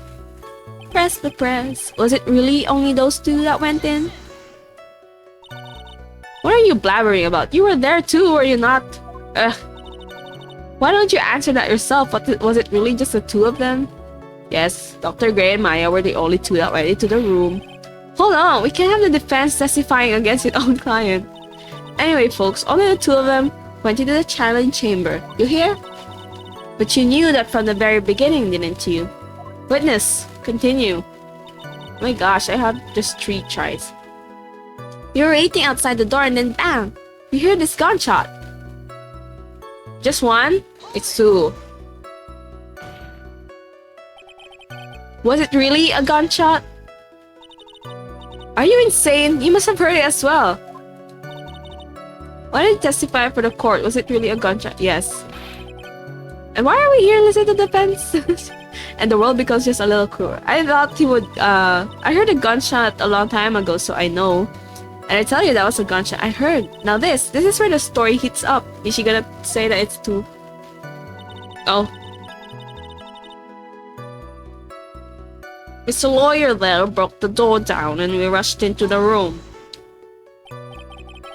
Press the press. Was it really only those 2 that went in? What are you blabbering about? You were there too, were you not? Ugh. Why don't you answer that yourself? Was it really just the 2 of them? Yes, Dr. Gray and Maya were the only 2 that went into the room. Hold on, we can't have the defense testifying against its own client. Anyway, folks, only the 2 of them went into the channeling chamber. You hear? But you knew that from the very beginning, didn't you? Witness, continue. Oh my gosh, I have just 3 tries. You were waiting outside the door and then bang! You hear this gunshot. Just 1? It's 2. Was it really a gunshot? Are you insane? You must have heard it as well. Why did you testify for the court? Was it really a gunshot? Yes. And why are we here listening to the defense? And the world becomes just a little cruel. I thought he would, I heard a gunshot a long time ago, so I know. And I tell you that was a gunshot I heard. Now this is where the story heats up. Is she gonna say that it's 2? Oh. Mr. Lawyer there broke the door down and we rushed into the room.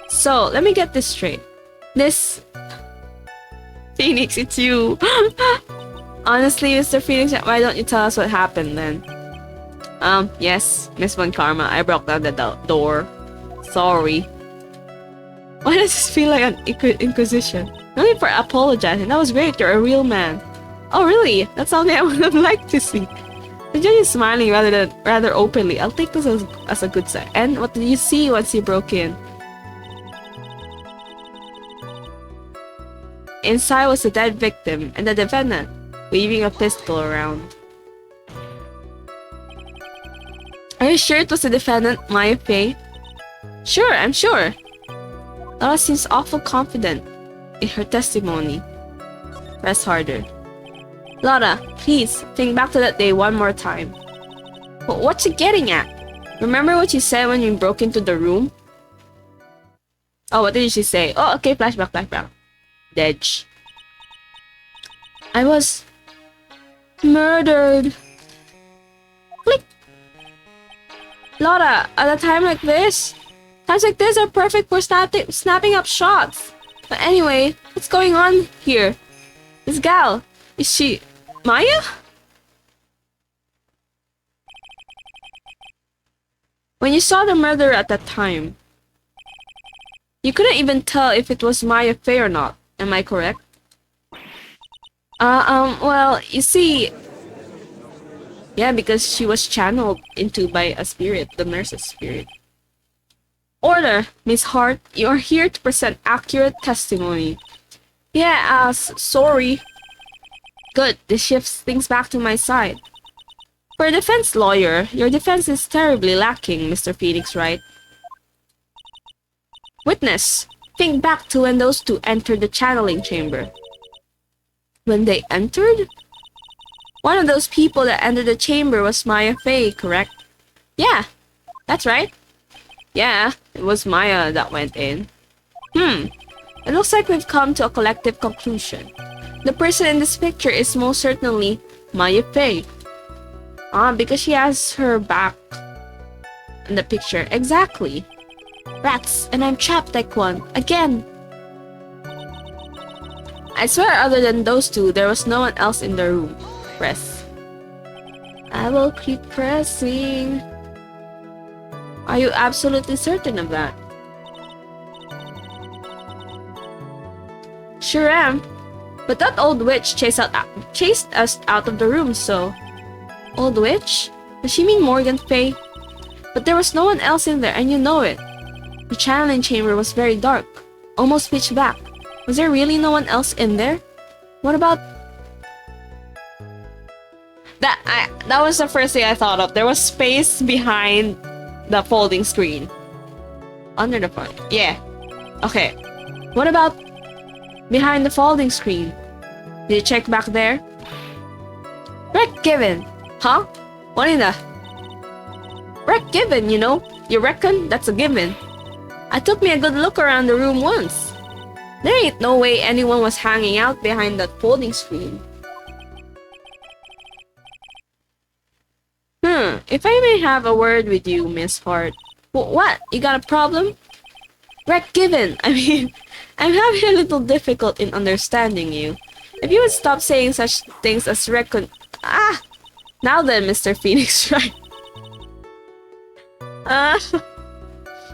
So, let me get this straight. This... Phoenix, it's you. Honestly, Mr. Phoenix, why don't you tell us what happened then? Yes, Miss Von Karma, I broke down the door. Sorry. Why does this feel like an inquisition? No need for apologizing. That was great. You're a real man. Oh, really? That's something I would have liked to see. The judge is smiling rather openly. I'll take this as a good sign. And what did you see once you broke in? Inside was the dead victim and the defendant, waving a pistol around. Are you sure it was the defendant, Maya Fey? Sure, I'm sure. Laura seems awful confident in her testimony. Press harder. Laura, please, think back to that day one more time. What you getting at? Remember what you said when you broke into the room? Oh, what did she say? Oh, okay, flashback. Dedge. I was... murdered. Click. Laura, at a time like this? Times like this are perfect for snapping up shots. But anyway, what's going on here? This gal, is she... Maya? When you saw the murderer at that time, you couldn't even tell if it was Maya Fey or not. Am I correct? Well, you see... Yeah, because she was channeled into by a spirit, the nurse's spirit. Order, Miss Hart. You are here to present accurate testimony. Yeah, sorry. Good, this shifts things back to my side. For a defense lawyer, your defense is terribly lacking, Mr. Phoenix Wright. Witness, think back to when those 2 entered the channeling chamber. When they entered? One of those people that entered the chamber was Maya Fey, correct? Yeah, that's right. Yeah, it was Maya that went in. It looks like we've come to a collective conclusion. The person in this picture is most certainly Maya Fey. Because she has her back in the picture. Exactly. Rats, and I'm trapped like one. Again. I swear other than those 2, there was no one else in the room. Press. I will keep pressing. Are you absolutely certain of that? Sure am. But that old witch chased us out of the room, so... Old witch? Does she mean Morgan Fay? But there was no one else in there, and you know it. The channeling chamber was very dark, almost pitch black. Was there really no one else in there? What about... That was the first thing I thought of. There was space behind the folding screen. Under the front. Yeah. Okay. What about behind the folding screen? Did you check back there? Wreck given. Huh? What in the... Wreck given, you know? You reckon? That's a given. I took me a good look around the room once. There ain't no way anyone was hanging out behind that folding screen. If I may have a word with you, Miss Hart. What? You got a problem? Wreck given. I mean, I'm having a little difficult in understanding you. If you would stop saying such things as reckon... Ah! Now then, Mr. Phoenix, right?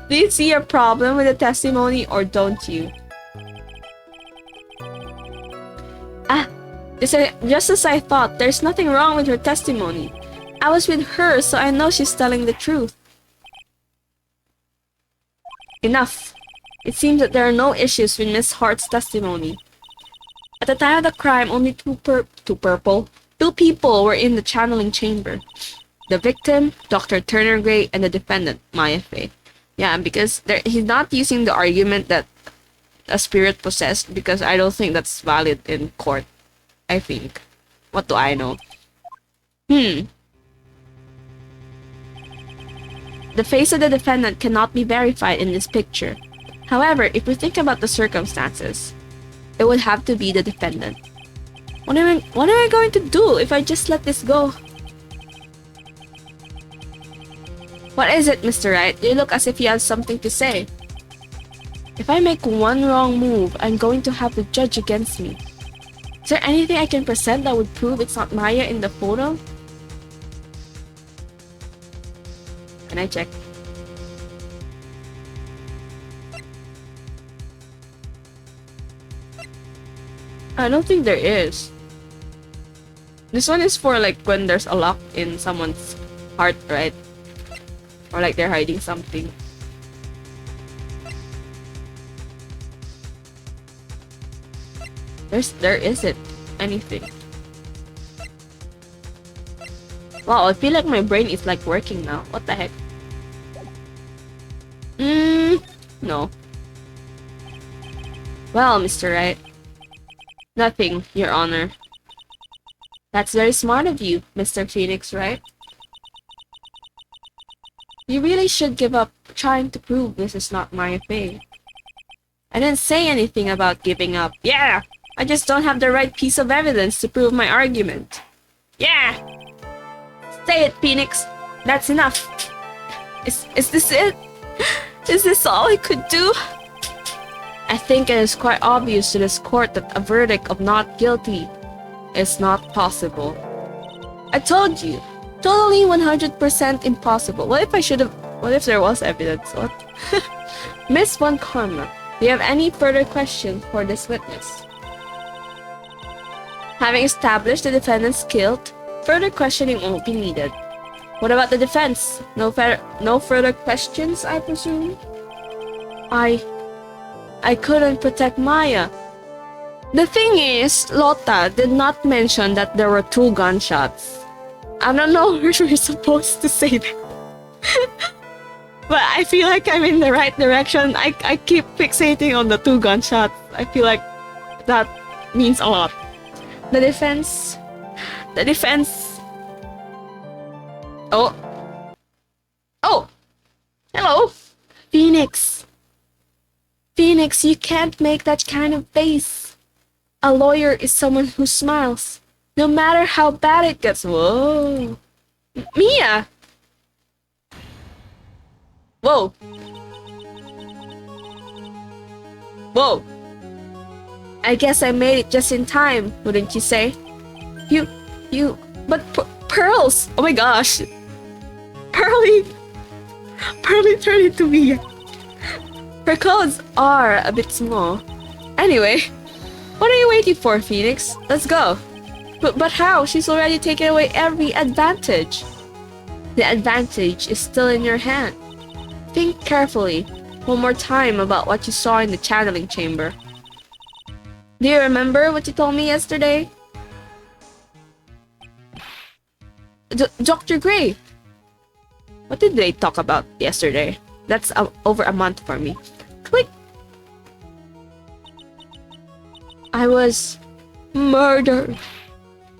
Do you see a problem with the testimony or don't you? Just as I thought, there's nothing wrong with her testimony. I was with her, so I know she's telling the truth. Enough. It seems that there are no issues with Miss Hart's testimony. At the time of the crime, only two people were in the channeling chamber. The victim, Dr. Turner Gray, and the defendant, Maya Fey. Yeah, because he's not using the argument that a spirit possessed, because I don't think that's valid in court. I think. What do I know? The face of the defendant cannot be verified in this picture. However, if we think about the circumstances, it would have to be the defendant. What am I going to do if I just let this go? What is it, Mr. Wright? You look as if you have something to say. If I make one wrong move, I'm going to have the judge against me. Is there anything I can present that would prove it's not Maya in the photo? Can I check? I don't think there is. This one is for like when there's a lock in someone's heart, right? Or like they're hiding something. There isn't anything. Wow, I feel like my brain is like working now. What the heck? No. Well, Mr. Wright. Nothing, Your Honor. That's very smart of you, Mr. Phoenix, right? You really should give up trying to prove this is not Maya Fey. I didn't say anything about giving up. Yeah! I just don't have the right piece of evidence to prove my argument. Yeah! Say it, Phoenix. That's enough. Is this it? Is this all I could do? I think it is quite obvious to this court that a verdict of not guilty is not possible. I told you. Totally 100% impossible. What if there was evidence? What? Miss Von Karma, do you have any further questions for this witness? Having established the defendant's guilt, further questioning won't be needed. What about the defense? No further questions, I presume? I couldn't protect Maya. The thing is, Lotta did not mention that there were 2 gunshots. I don't know if we're supposed to say that. But I feel like I'm in the right direction. I keep fixating on the 2 gunshots. I feel like that means a lot. The defense... Oh! Hello! Phoenix, you can't make that kind of face. A lawyer is someone who smiles, no matter how bad it gets. Whoa! Mia! Whoa! I guess I made it just in time, wouldn't you say? But curls! Oh my gosh! Pearly! Pearly turned into me. Her clothes are a bit small. Anyway, what are you waiting for, Phoenix? Let's go. But how? She's already taken away every advantage. The advantage is still in your hand. Think carefully, one more time about what you saw in the channeling chamber. Do you remember what you told me yesterday? Dr. Gray! What did they talk about yesterday? That's over a month for me. Click! I was murdered.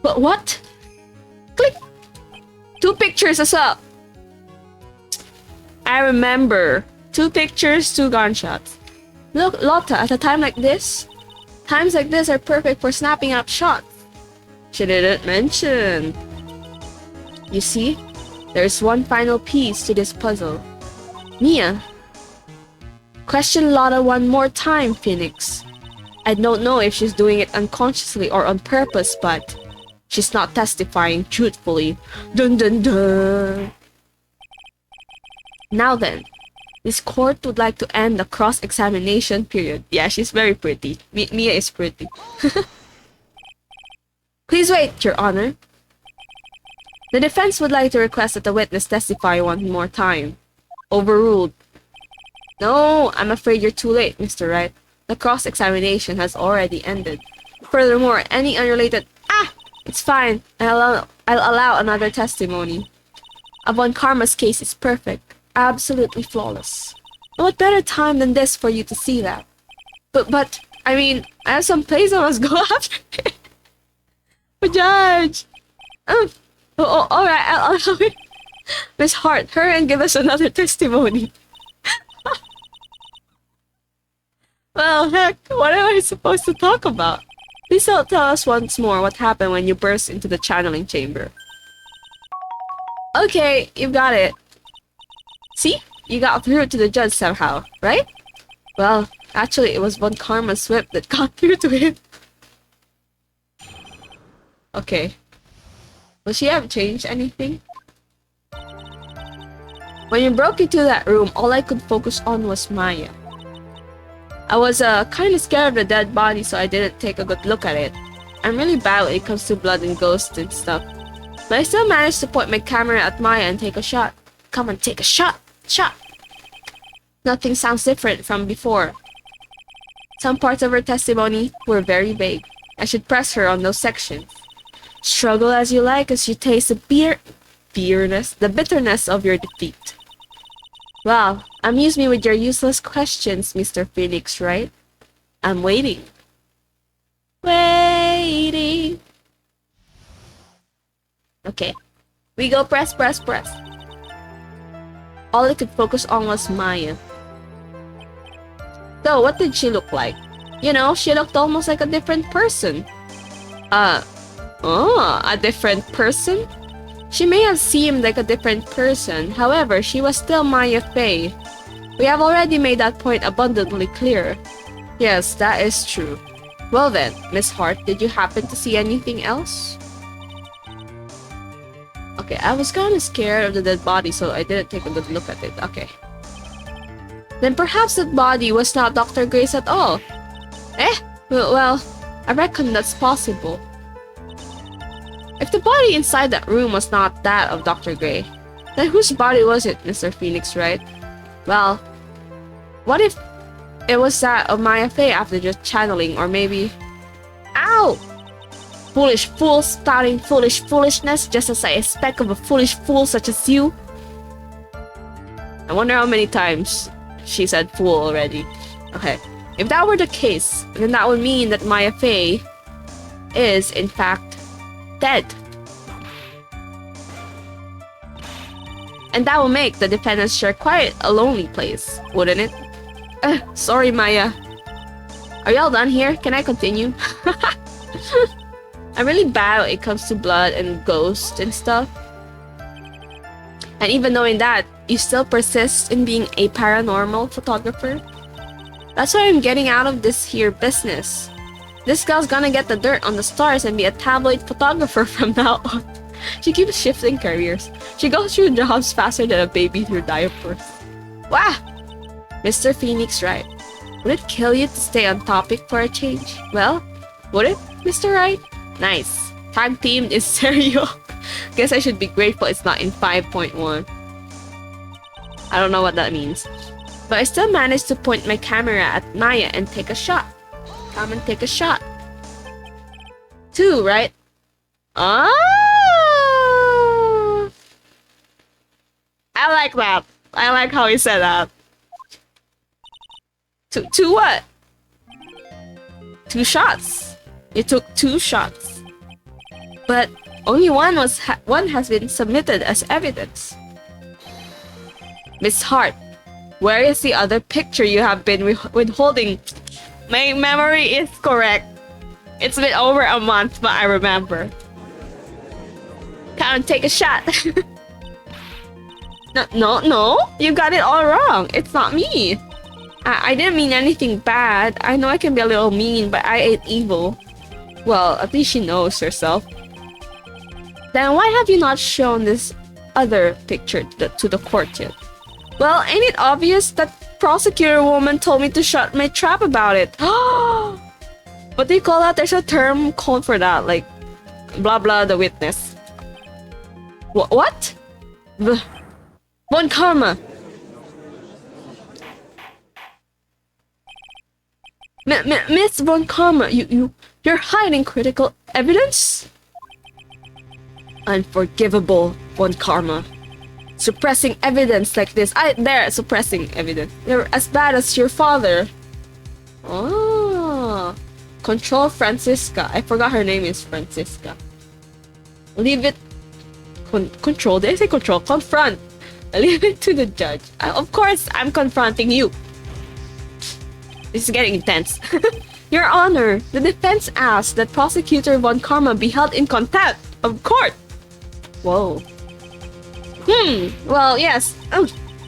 But what? Click! 2 pictures as well. I remember. 2 pictures, 2 gunshots. Look, Lotta, at a time like this, times like this are perfect for snapping up shots. She didn't mention. You see, there's one final piece to this puzzle. Mia. Question Lotta one more time, Phoenix. I don't know if she's doing it unconsciously or on purpose, but she's not testifying truthfully. Dun dun dun. Now then, this court would like to end the cross-examination period. Yeah, she's very pretty. Mia is pretty. Please wait, Your Honor. The defense would like to request that the witness testify one more time. Overruled. No, I'm afraid you're too late, Mr. Wright. The cross-examination has already ended. Furthermore, any unrelated... It's fine. I'll allow another testimony. Avon Karma's case is perfect. Absolutely flawless. And what better time than this for you to see that? But, I mean, I have some place I must go after. But Judge! Alright, I'll Miss Hart, hurry and give us another testimony. Well, heck, what am I supposed to talk about? Please tell us once more what happened when you burst into the channeling chamber. Okay, you've got it. See? You got through to the judge somehow, right? Well, actually it was Von Karma's whip that got through to him. Okay. Will she have changed anything? When you broke into that room, all I could focus on was Maya. I was kinda scared of the dead body, so I didn't take a good look at it. I'm really bad when it comes to blood and ghosts and stuff. But I still managed to point my camera at Maya and take a shot. Come on, take a shot! Shot! Nothing sounds different from before. Some parts of her testimony were very vague. I should press her on those sections. Struggle as you like as you taste the bitterness of your defeat. Well, amuse me with your useless questions, Mr. Phoenix, right? I'm waiting. Waiting. Okay. We go press. All I could focus on was Maya. So, what did she look like? You know, she looked almost like a different person. A different person? She may have seemed like a different person, however, she was still Maya Fey. We have already made that point abundantly clear. Yes, that is true. Well then, Miss Hart, did you happen to see anything else? Okay, I was kinda scared of the dead body, so I didn't take a good look at it. Okay. Then perhaps that body was not Dr. Gray's at all. Well, I reckon that's possible. If the body inside that room was not that of Dr. Gray, then whose body was it, Mr. Phoenix, right? Well, what if it was that of Maya Fey after just channeling, or maybe... Ow! Foolish fool spouting foolishness just as I expect of a foolish fool such as you. I wonder how many times she said fool already. Okay, if that were the case, then that would mean that Maya Fey is, in fact, dead. And that will make the defendant's chair quite a lonely place, wouldn't it? Sorry, Maya. Are y'all done here? Can I continue? I'm really bad when it comes to blood and ghosts and stuff. And even knowing that, you still persist in being a paranormal photographer? That's why I'm getting out of this here business. This gal's gonna get the dirt on the stars and be a tabloid photographer from now on. She keeps shifting careers. She goes through jobs faster than a baby through diapers. Wow! Mr. Phoenix Wright. Would it kill you to stay on topic for a change? Well, would it, Mr. Wright? Nice. Tag team is stereo. Guess I should be grateful it's not in 5.1. I don't know what that means. But I still managed to point my camera at Maya and take a shot. Come and take a shot. 2, right? Ah! I like that. I like how he said that. Two what? 2 shots. You took 2 shots. But only one has been submitted as evidence. Miss Hart, where is the other picture you have been withholding? My memory is correct. It's been over a month, but I remember. Come and take a shot. No, you got it all wrong. It's not me. I didn't mean anything bad. I know I can be a little mean, but I ain't evil. Well, at least she knows herself. Then why have you not shown this other picture to the court yet? Well, ain't it obvious? That prosecutor woman told me to shut my trap about it. What do you call that? There's a term called for that, like blah blah the witness. What? Von Karma. Miss Von Karma, you're hiding critical evidence? Unforgivable, Von Karma. Suppressing evidence like this. They're suppressing evidence. They're as bad as your father. Oh. Control Francisca. I forgot her name is Francisca. Leave it. Control. Did I say control? Confront. Leave it to the judge. Of course, I'm confronting you. This is getting intense. Your Honor, the defense asks that Prosecutor Von Karma be held in contempt of court. Whoa. Well, yes.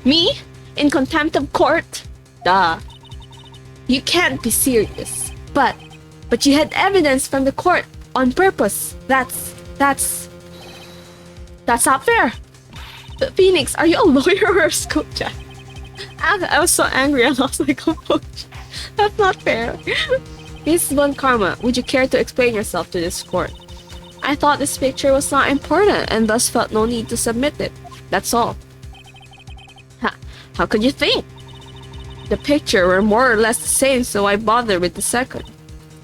Me? In contempt of court? Duh. You can't be serious. But you had evidence from the court on purpose. That's not fair. But Phoenix, are you a lawyer or a school judge? I was so angry I lost my composure. That's not fair. Miss Von Karma, would you care to explain yourself to this court? I thought this picture was not important and thus felt no need to submit it. That's all. How could you think? The picture were more or less the same, so I bothered with the second.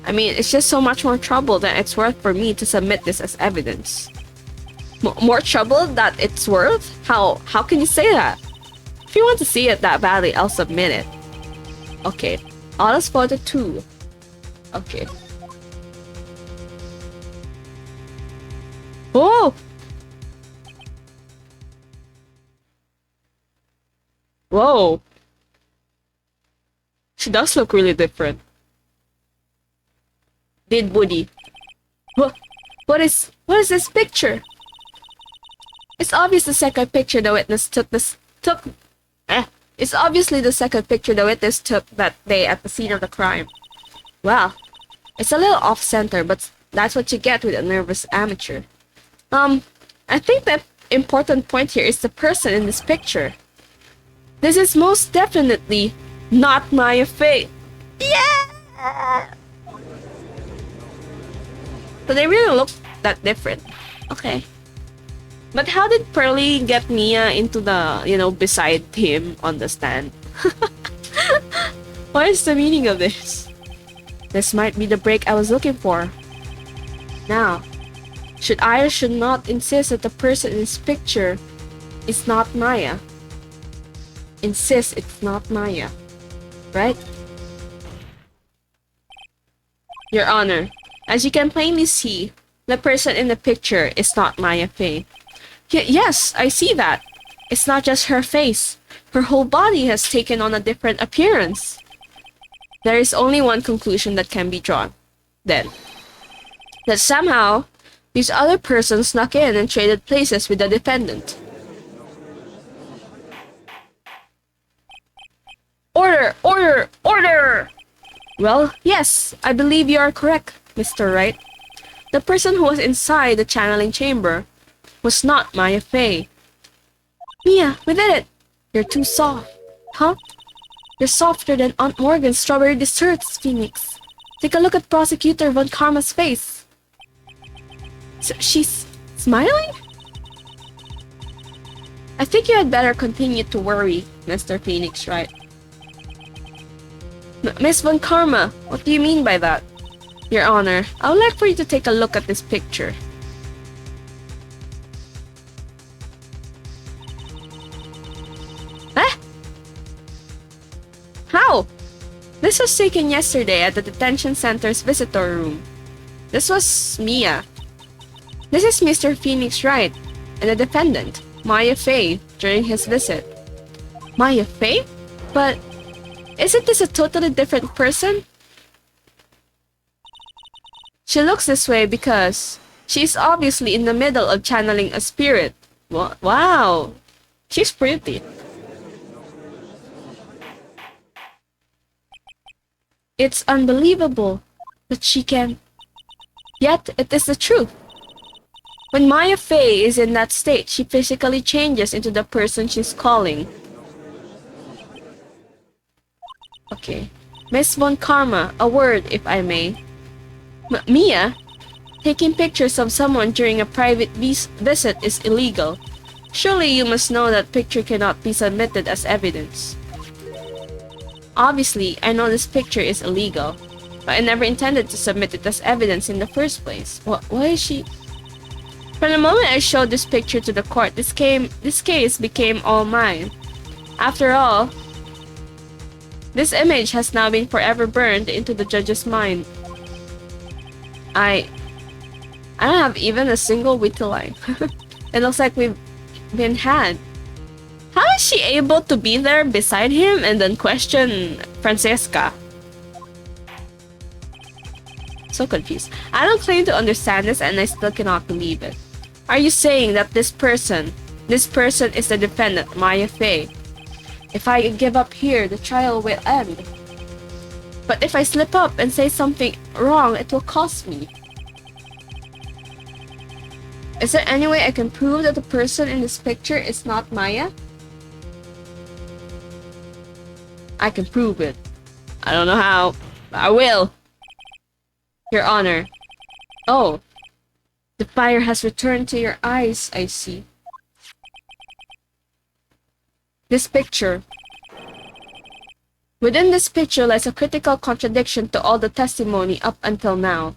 I mean, it's just so much more trouble than it's worth for me to submit this as evidence. More trouble that it's worth? How can you say that? If you want to see it that badly, I'll submit it. Okay. All is for the 2. Okay. Oh! Whoa. She does look really different. Did Woody? What is this picture? It's obvious the second picture the witness took It's obviously the second picture the witness took that day at the scene of the crime. Well, it's a little off-center, but that's what you get with a nervous amateur. I think the important point here is the person in this picture. This is most definitely not Maya Fey. Yeah! So they really look that different. Okay. But how did Pearly get Mia into the, beside him on the stand? What is the meaning of this? This might be the break I was looking for. Now, should I or should not insist that the person in this picture is not Maya? Insist it's not Maya. Right? Your Honor, as you can plainly see, the person in the picture is not Maya Fey. Yes, I see that. It's not just her face. Her whole body has taken on a different appearance. There is only one conclusion that can be drawn. Then, that somehow, these other persons snuck in and traded places with the defendant. Order! Order! Order! Well, yes, I believe you are correct, Mr. Wright. The person who was inside the channeling chamber, was not Maya Fey. Mia, we did it! You're too soft. Huh? You're softer than Aunt Morgan's strawberry desserts, Phoenix. Take a look at Prosecutor Von Karma's face. So she's smiling? I think you had better continue to worry, Mr. Phoenix, right? Miss Von Karma, what do you mean by that? Your Honor, I would like for you to take a look at this picture. Eh? How? This was taken yesterday at the detention center's visitor room. This was Mia. This is Mr. Phoenix Wright, and the defendant, Maya Fey, during his visit. Maya Fey? But isn't this a totally different person? She looks this way because she's obviously in the middle of channeling a spirit. Wow, she's pretty. It's unbelievable that she can... Yet, it is the truth. When Maya Fey is in that state, she physically changes into the person she's calling. Okay. Miss Von Karma, a word, if I may. Mia? Taking pictures of someone during a private visit is illegal. Surely you must know that picture cannot be submitted as evidence. Obviously, I know this picture is illegal, but I never intended to submit it as evidence in the first place. Why is she... From the moment I showed this picture to the court, this case became all mine. After all, this image has now been forever burned into the judge's mind. I don't have even a single witty line. It looks like we've been had. How is she able to be there beside him and then question Francesca? So confused. I don't claim to understand this and I still cannot believe it. Are you saying that this person is the defendant, Maya Fey? If I give up here, the trial will end. But if I slip up and say something wrong, it will cost me. Is there any way I can prove that the person in this picture is not Maya? I can prove it. I don't know how, but I will. Your Honor. Oh. The fire has returned to your eyes, I see. This picture. Within this picture lies a critical contradiction to all the testimony up until now.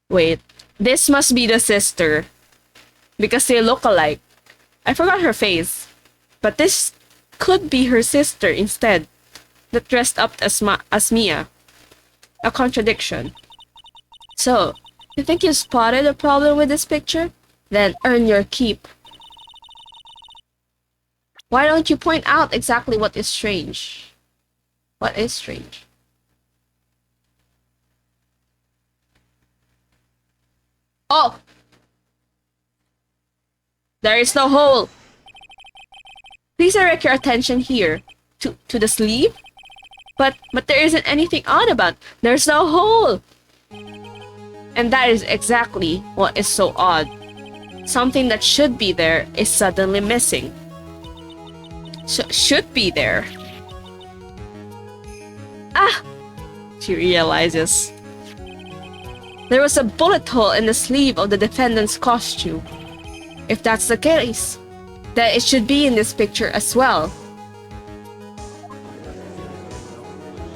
Wait, this must be the sister. Because they look alike. I forgot her face. But this could be her sister instead. That dressed up as Mia. A contradiction. So, you think you spotted a problem with this picture? Then earn your keep. Why don't you point out exactly what is strange? What is strange? Oh! There is no hole! Please direct your attention here. To the sleeve? But there isn't anything odd about it. There's no hole! And that is exactly what is so odd. Something that should be there is suddenly missing. Should be there. Ah! She realizes. There was a bullet hole in the sleeve of the defendant's costume. If that's the case, then it should be in this picture as well.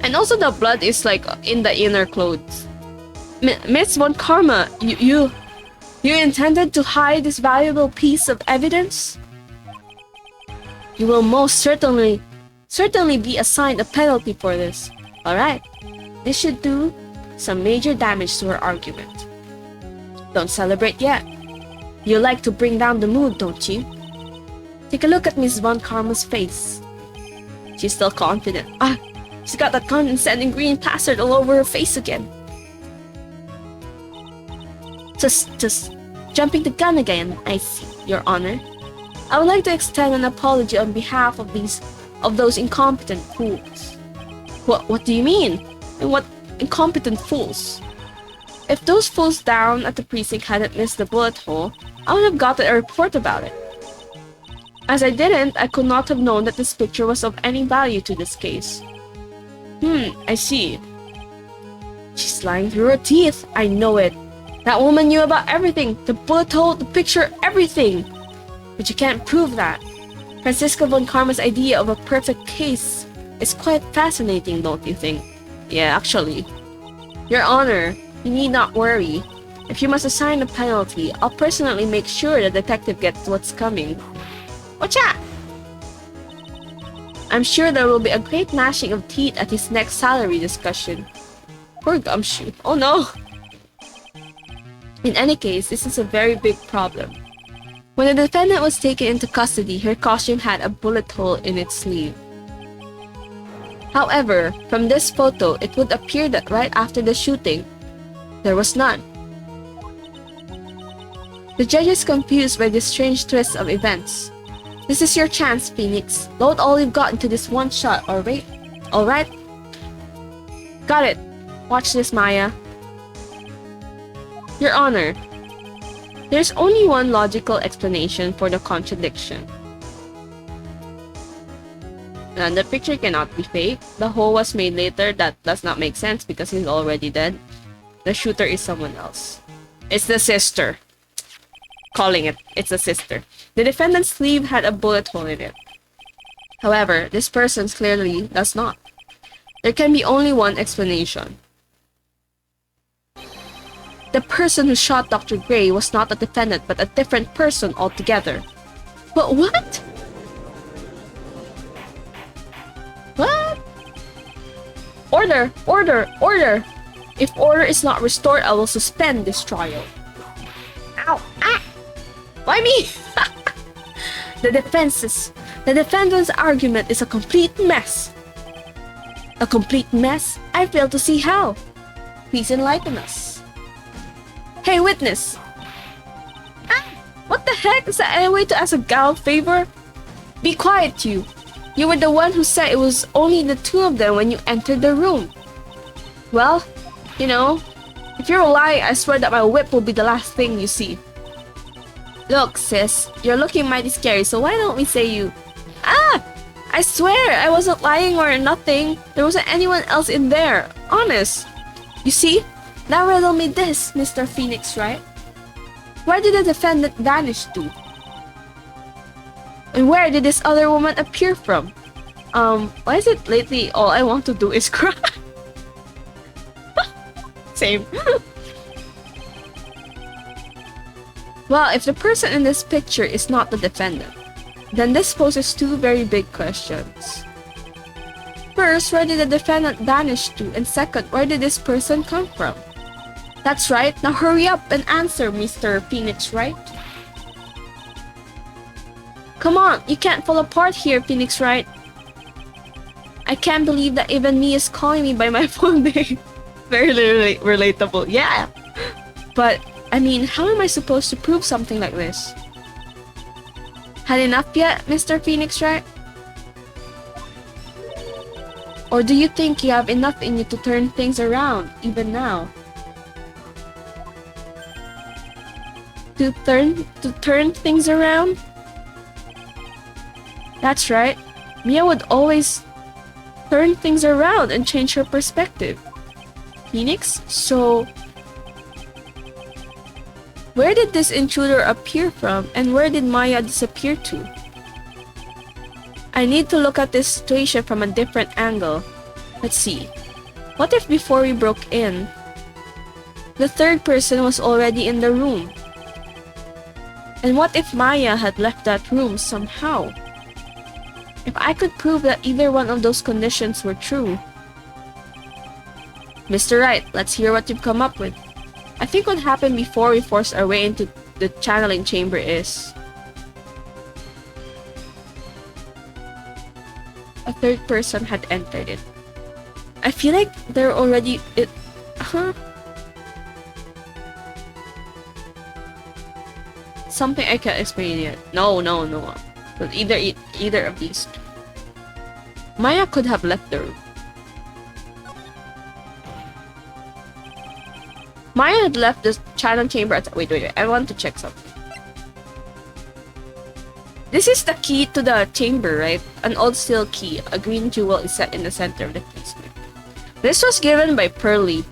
And also the blood is like in the inner clothes. Miss Von Karma, you intended to hide this valuable piece of evidence? You will most certainly be assigned a penalty for this. Alright, this should do some major damage to her argument. Don't celebrate yet. You like to bring down the mood, don't you? Take a look at Miss Von Karma's face. She's still confident. Ah, she's got that condescending green plastered all over her face again. Just jumping the gun again, I see, Your Honor. I would like to extend an apology on behalf of those incompetent fools. What do you mean? And what incompetent fools? If those fools down at the precinct hadn't missed the bullet hole, I would have gotten a report about it. As I didn't, I could not have known that this picture was of any value to this case. I see. She's lying through her teeth. I know it. That woman knew about everything. The bullet hole, the picture, everything. But you can't prove that. Francisca von Karma's idea of a perfect case is quite fascinating, don't you think? Yeah, actually. Your Honor, you need not worry. If you must assign a penalty, I'll personally make sure the detective gets what's coming. Whatcha? I'm sure there will be a great gnashing of teeth at his next salary discussion. Poor Gumshoe. Oh no! In any case, this is a very big problem. When the defendant was taken into custody, her costume had a bullet hole in its sleeve. However, from this photo, it would appear that right after the shooting, there was none. The judge is confused by this strange twist of events. This is your chance, Phoenix. Load all you've got into this one shot, alright? Alright? Got it. Watch this, Maya. Your Honor, there's only one logical explanation for the contradiction. And the picture cannot be fake. The hole was made later. That does not make sense because he's already dead. The shooter is someone else. It's the sister. Calling it. It's the sister. The defendant's sleeve had a bullet hole in it. However, this person's clearly does not. There can be only one explanation. The person who shot Dr. Gray was not a defendant but a different person altogether. But what? What? Order! Order! Order! If order is not restored, I will suspend this trial. Ow! Ah! Why me? The defendant's argument is a complete mess. A complete mess? I fail to see how. Please enlighten us. Hey, witness! Ah! What the heck? Is that any way to ask a gal favor? Be quiet, you. You were the one who said it was only the two of them when you entered the room. Well, you know, if you're lying, I swear that my whip will be the last thing you see. Look, sis, you're looking mighty scary, so why don't we say you... Ah! I swear, I wasn't lying or nothing. There wasn't anyone else in there. Honest. You see? Now riddle me this, Mr. Phoenix, right? Where did the defendant vanish to? And where did this other woman appear from? Why is it lately all I want to do is cry? Same. Well, if the person in this picture is not the defendant, then this poses two very big questions. First, where did the defendant vanish to? And second, where did this person come from? That's right. Now hurry up and answer, Mr. Phoenix Wright. Come on, you can't fall apart here, Phoenix Wright. I can't believe that even me is calling me by my full name. Very relatable, yeah. But, I mean, how am I supposed to prove something like this? Had enough yet, Mr. Phoenix Wright? Or do you think you have enough in you to turn things around, even now? To turn things around? That's right. Mia would always turn things around and change her perspective. Phoenix? So... where did this intruder appear from, and where did Maya disappear to? I need to look at this situation from a different angle. Let's see. What if before we broke in, the third person was already in the room? And what if Maya had left that room somehow? If I could prove that either one of those conditions were true. Mr. Wright, let's hear what you've come up with. I think what happened before we forced our way into the channeling chamber is... a third person had entered it. I feel like they're already... Something I can't explain yet. No. But either of these two. Maya could have left the room. Maya had left the channel chamber at— wait, I want to check something. This is the key to the chamber, right? An old steel key. A green jewel is set in the center of the casement. This was given by Pearly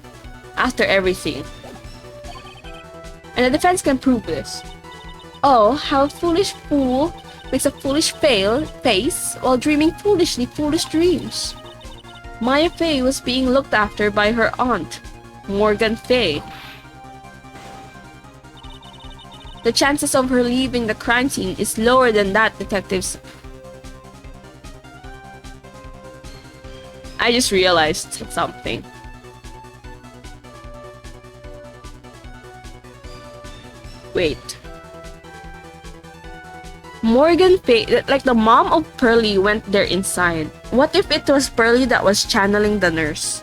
after everything. And the defense can prove this. Oh, how a foolish fool makes a foolish face while dreaming foolish dreams. Maya Fey was being looked after by her aunt, Morgan Fey. The chances of her leaving the crime scene is lower than that detectives. I just realized something. Wait. Morgan Fay, like the mom of Pearly, went there inside. What if it was Pearly that was channeling the nurse?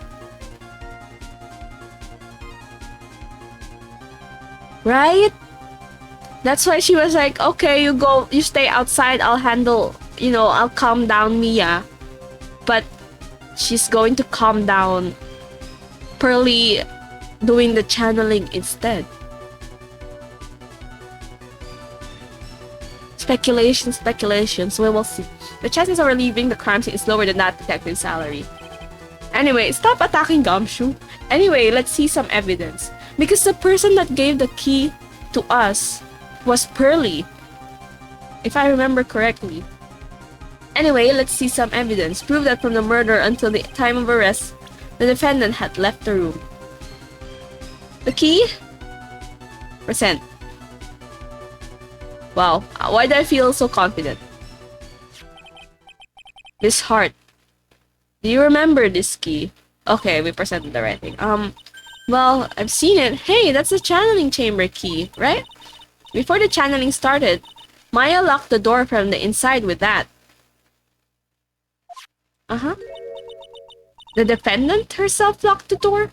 Right? That's why she was like, okay, you stay outside, I'll handle, I'll calm down Mia. But she's going to calm down Pearly doing the channeling instead. Speculations, we will see. The chances of her leaving the crime scene is lower than that detective's salary. Anyway, stop attacking Gumshoe. Anyway, let's see some evidence. Because the person that gave the key to us was Pearly, if I remember correctly. Anyway, let's see some evidence. Prove that from the murder until the time of arrest, the defendant had left the room. The key? Present. Wow, why do I feel so confident? This heart. Do you remember this key? Okay, we presented the right thing. Well, I've seen it. Hey, that's the channeling chamber key, right? Before the channeling started, Maya locked the door from the inside with that. Uh-huh. The defendant herself locked the door?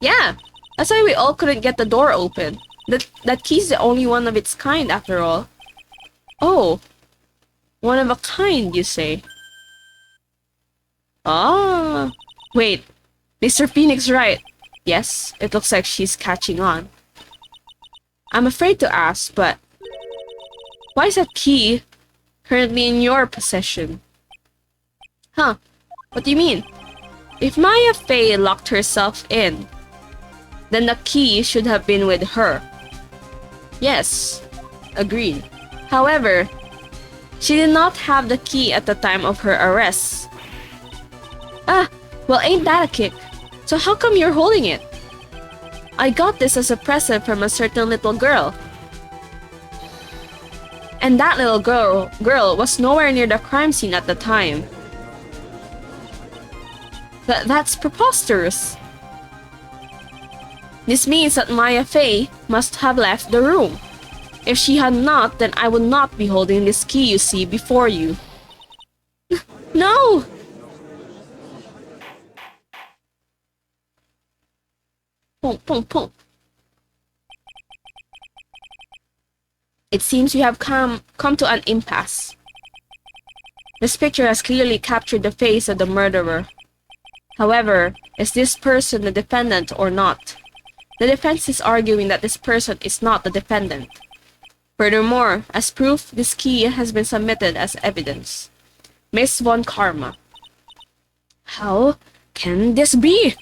Yeah, that's why we all couldn't get the door open. That key's the only one of its kind, after all. Oh. One of a kind, you say? Ah. Wait. Mr. Phoenix right. Yes, it looks like she's catching on. I'm afraid to ask, but why is that key currently in your possession? Huh? What do you mean? If Maya Fey locked herself in, then the key should have been with her. Yes, agreed. However, she did not have the key at the time of her arrest. Ah, well, ain't that a kick? So how come you're holding it? I got this as a present from a certain little girl. And that little girl was nowhere near the crime scene at the time. That's preposterous. This means that Maya Fey must have left the room. If she had not, then I would not be holding this key you see before you. No! Pum, pum, pum. It seems we have come to an impasse. This picture has clearly captured the face of the murderer. However, is this person the defendant or not? The defense is arguing that this person is not the defendant. Furthermore, as proof, this key has been submitted as evidence. Miss Von Karma. How can this be?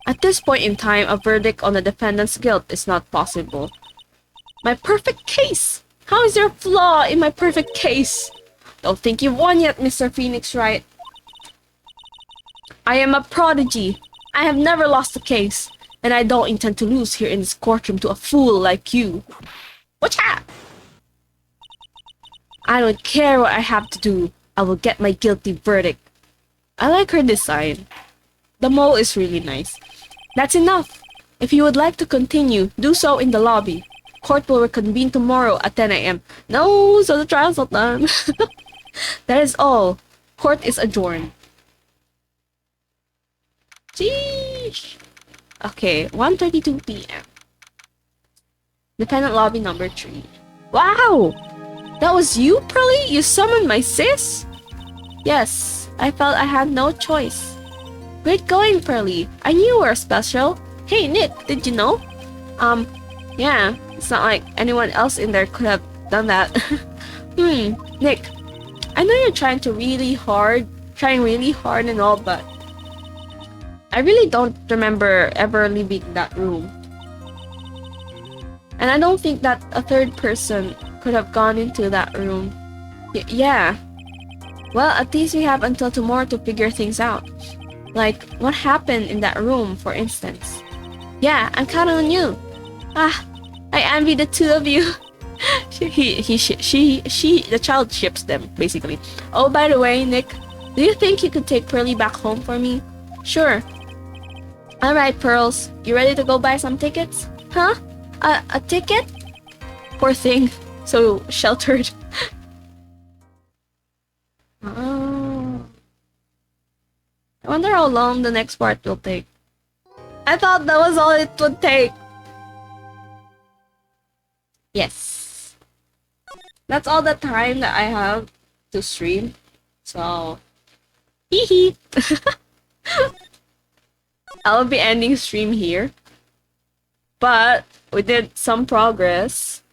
At this point in time, a verdict on the defendant's guilt is not possible. My perfect case! How is there a flaw in my perfect case? Don't think you've won yet, Mr. Phoenix Wright. I am a prodigy. I have never lost a case. And I don't intend to lose here in this courtroom to a fool like you. Whatcha? I don't care what I have to do. I will get my guilty verdict. I like her design. The mole is really nice. That's enough. If you would like to continue, do so in the lobby. Court will reconvene tomorrow at 10 a.m. No, so the trial's not done. That is all. Court is adjourned. Sheesh. Okay, 1:32 p.m. Defendant lobby number 3. Wow! That was you, Pearly? You summoned my sis? Yes, I felt I had no choice. Great going, Pearly. I knew you were special. Hey Nick, did you know? Um, yeah, it's not like anyone else in there could have done that. Nick, I know you're trying really hard and all, but I really don't remember ever leaving that room. And I don't think that a third person could have gone into that room. Yeah. Well, at least we have until tomorrow to figure things out. Like, what happened in that room, for instance? Yeah, I'm counting on you. Ah, I envy the two of you. The child ships them, basically. Oh, by the way, Nick, do you think you could take Pearly back home for me? Sure. Alright, Pearls, you ready to go buy some tickets? Huh? A ticket? Poor thing. So sheltered. Oh. I wonder how long the next part will take. I thought that was all it would take. Yes. That's all the time that I have to stream. So, hee hee. I'll be ending stream here. But we did some progress.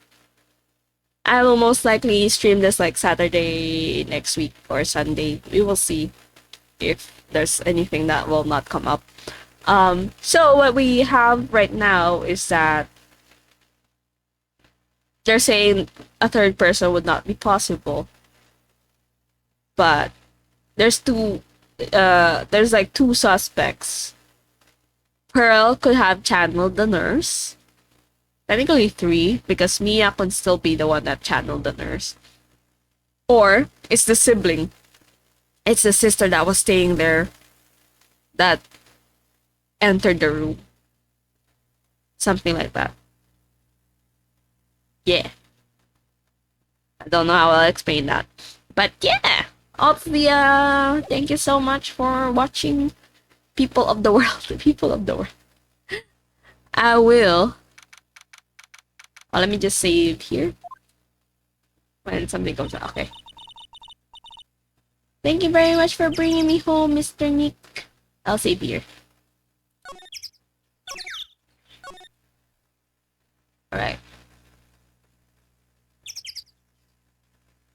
I will most likely stream this like Saturday next week or Sunday. We will see if there's anything that will not come up. So what we have right now is that they're saying a third person would not be possible. But there's like two suspects. Pearl could have channeled the nurse. Technically three, because Mia could still be the one that channeled the nurse. Or it's the sibling. It's the sister that was staying there that entered the room. Something like that. Yeah. I don't know how I'll explain that. But yeah. Obviously, thank you so much for watching, people of the world. People of the world. I will. Well, let me just save here. When something comes out. Okay. Thank you very much for bringing me home, Mr. Nick. I'll save here. Alright.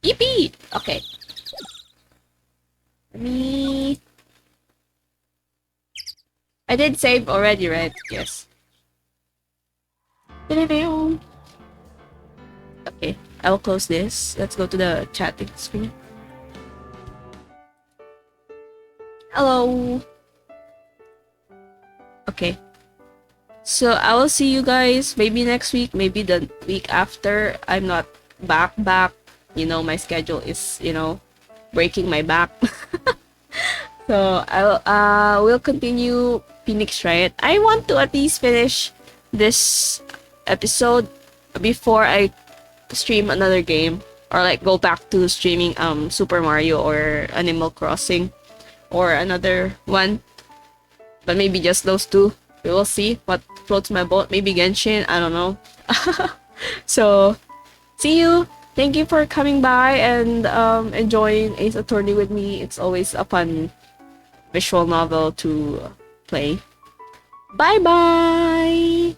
Yippee! Okay. Let me... I did save already, right? Yes. Okay, I will close this. Let's go to the chatting screen. Hello. Okay. So I will see you guys maybe next week, maybe the week after. I'm not back. You know, my schedule is, breaking my back. So we'll continue Phoenix Riot. I want to at least finish this episode before I stream another game, or like go back to streaming Super Mario or Animal Crossing or another one, but maybe just those two. We will see what floats my boat. Maybe Genshin, I don't know. So see you. Thank you for coming by and enjoying Ace Attorney with me. It's always a fun visual novel to play. Bye bye.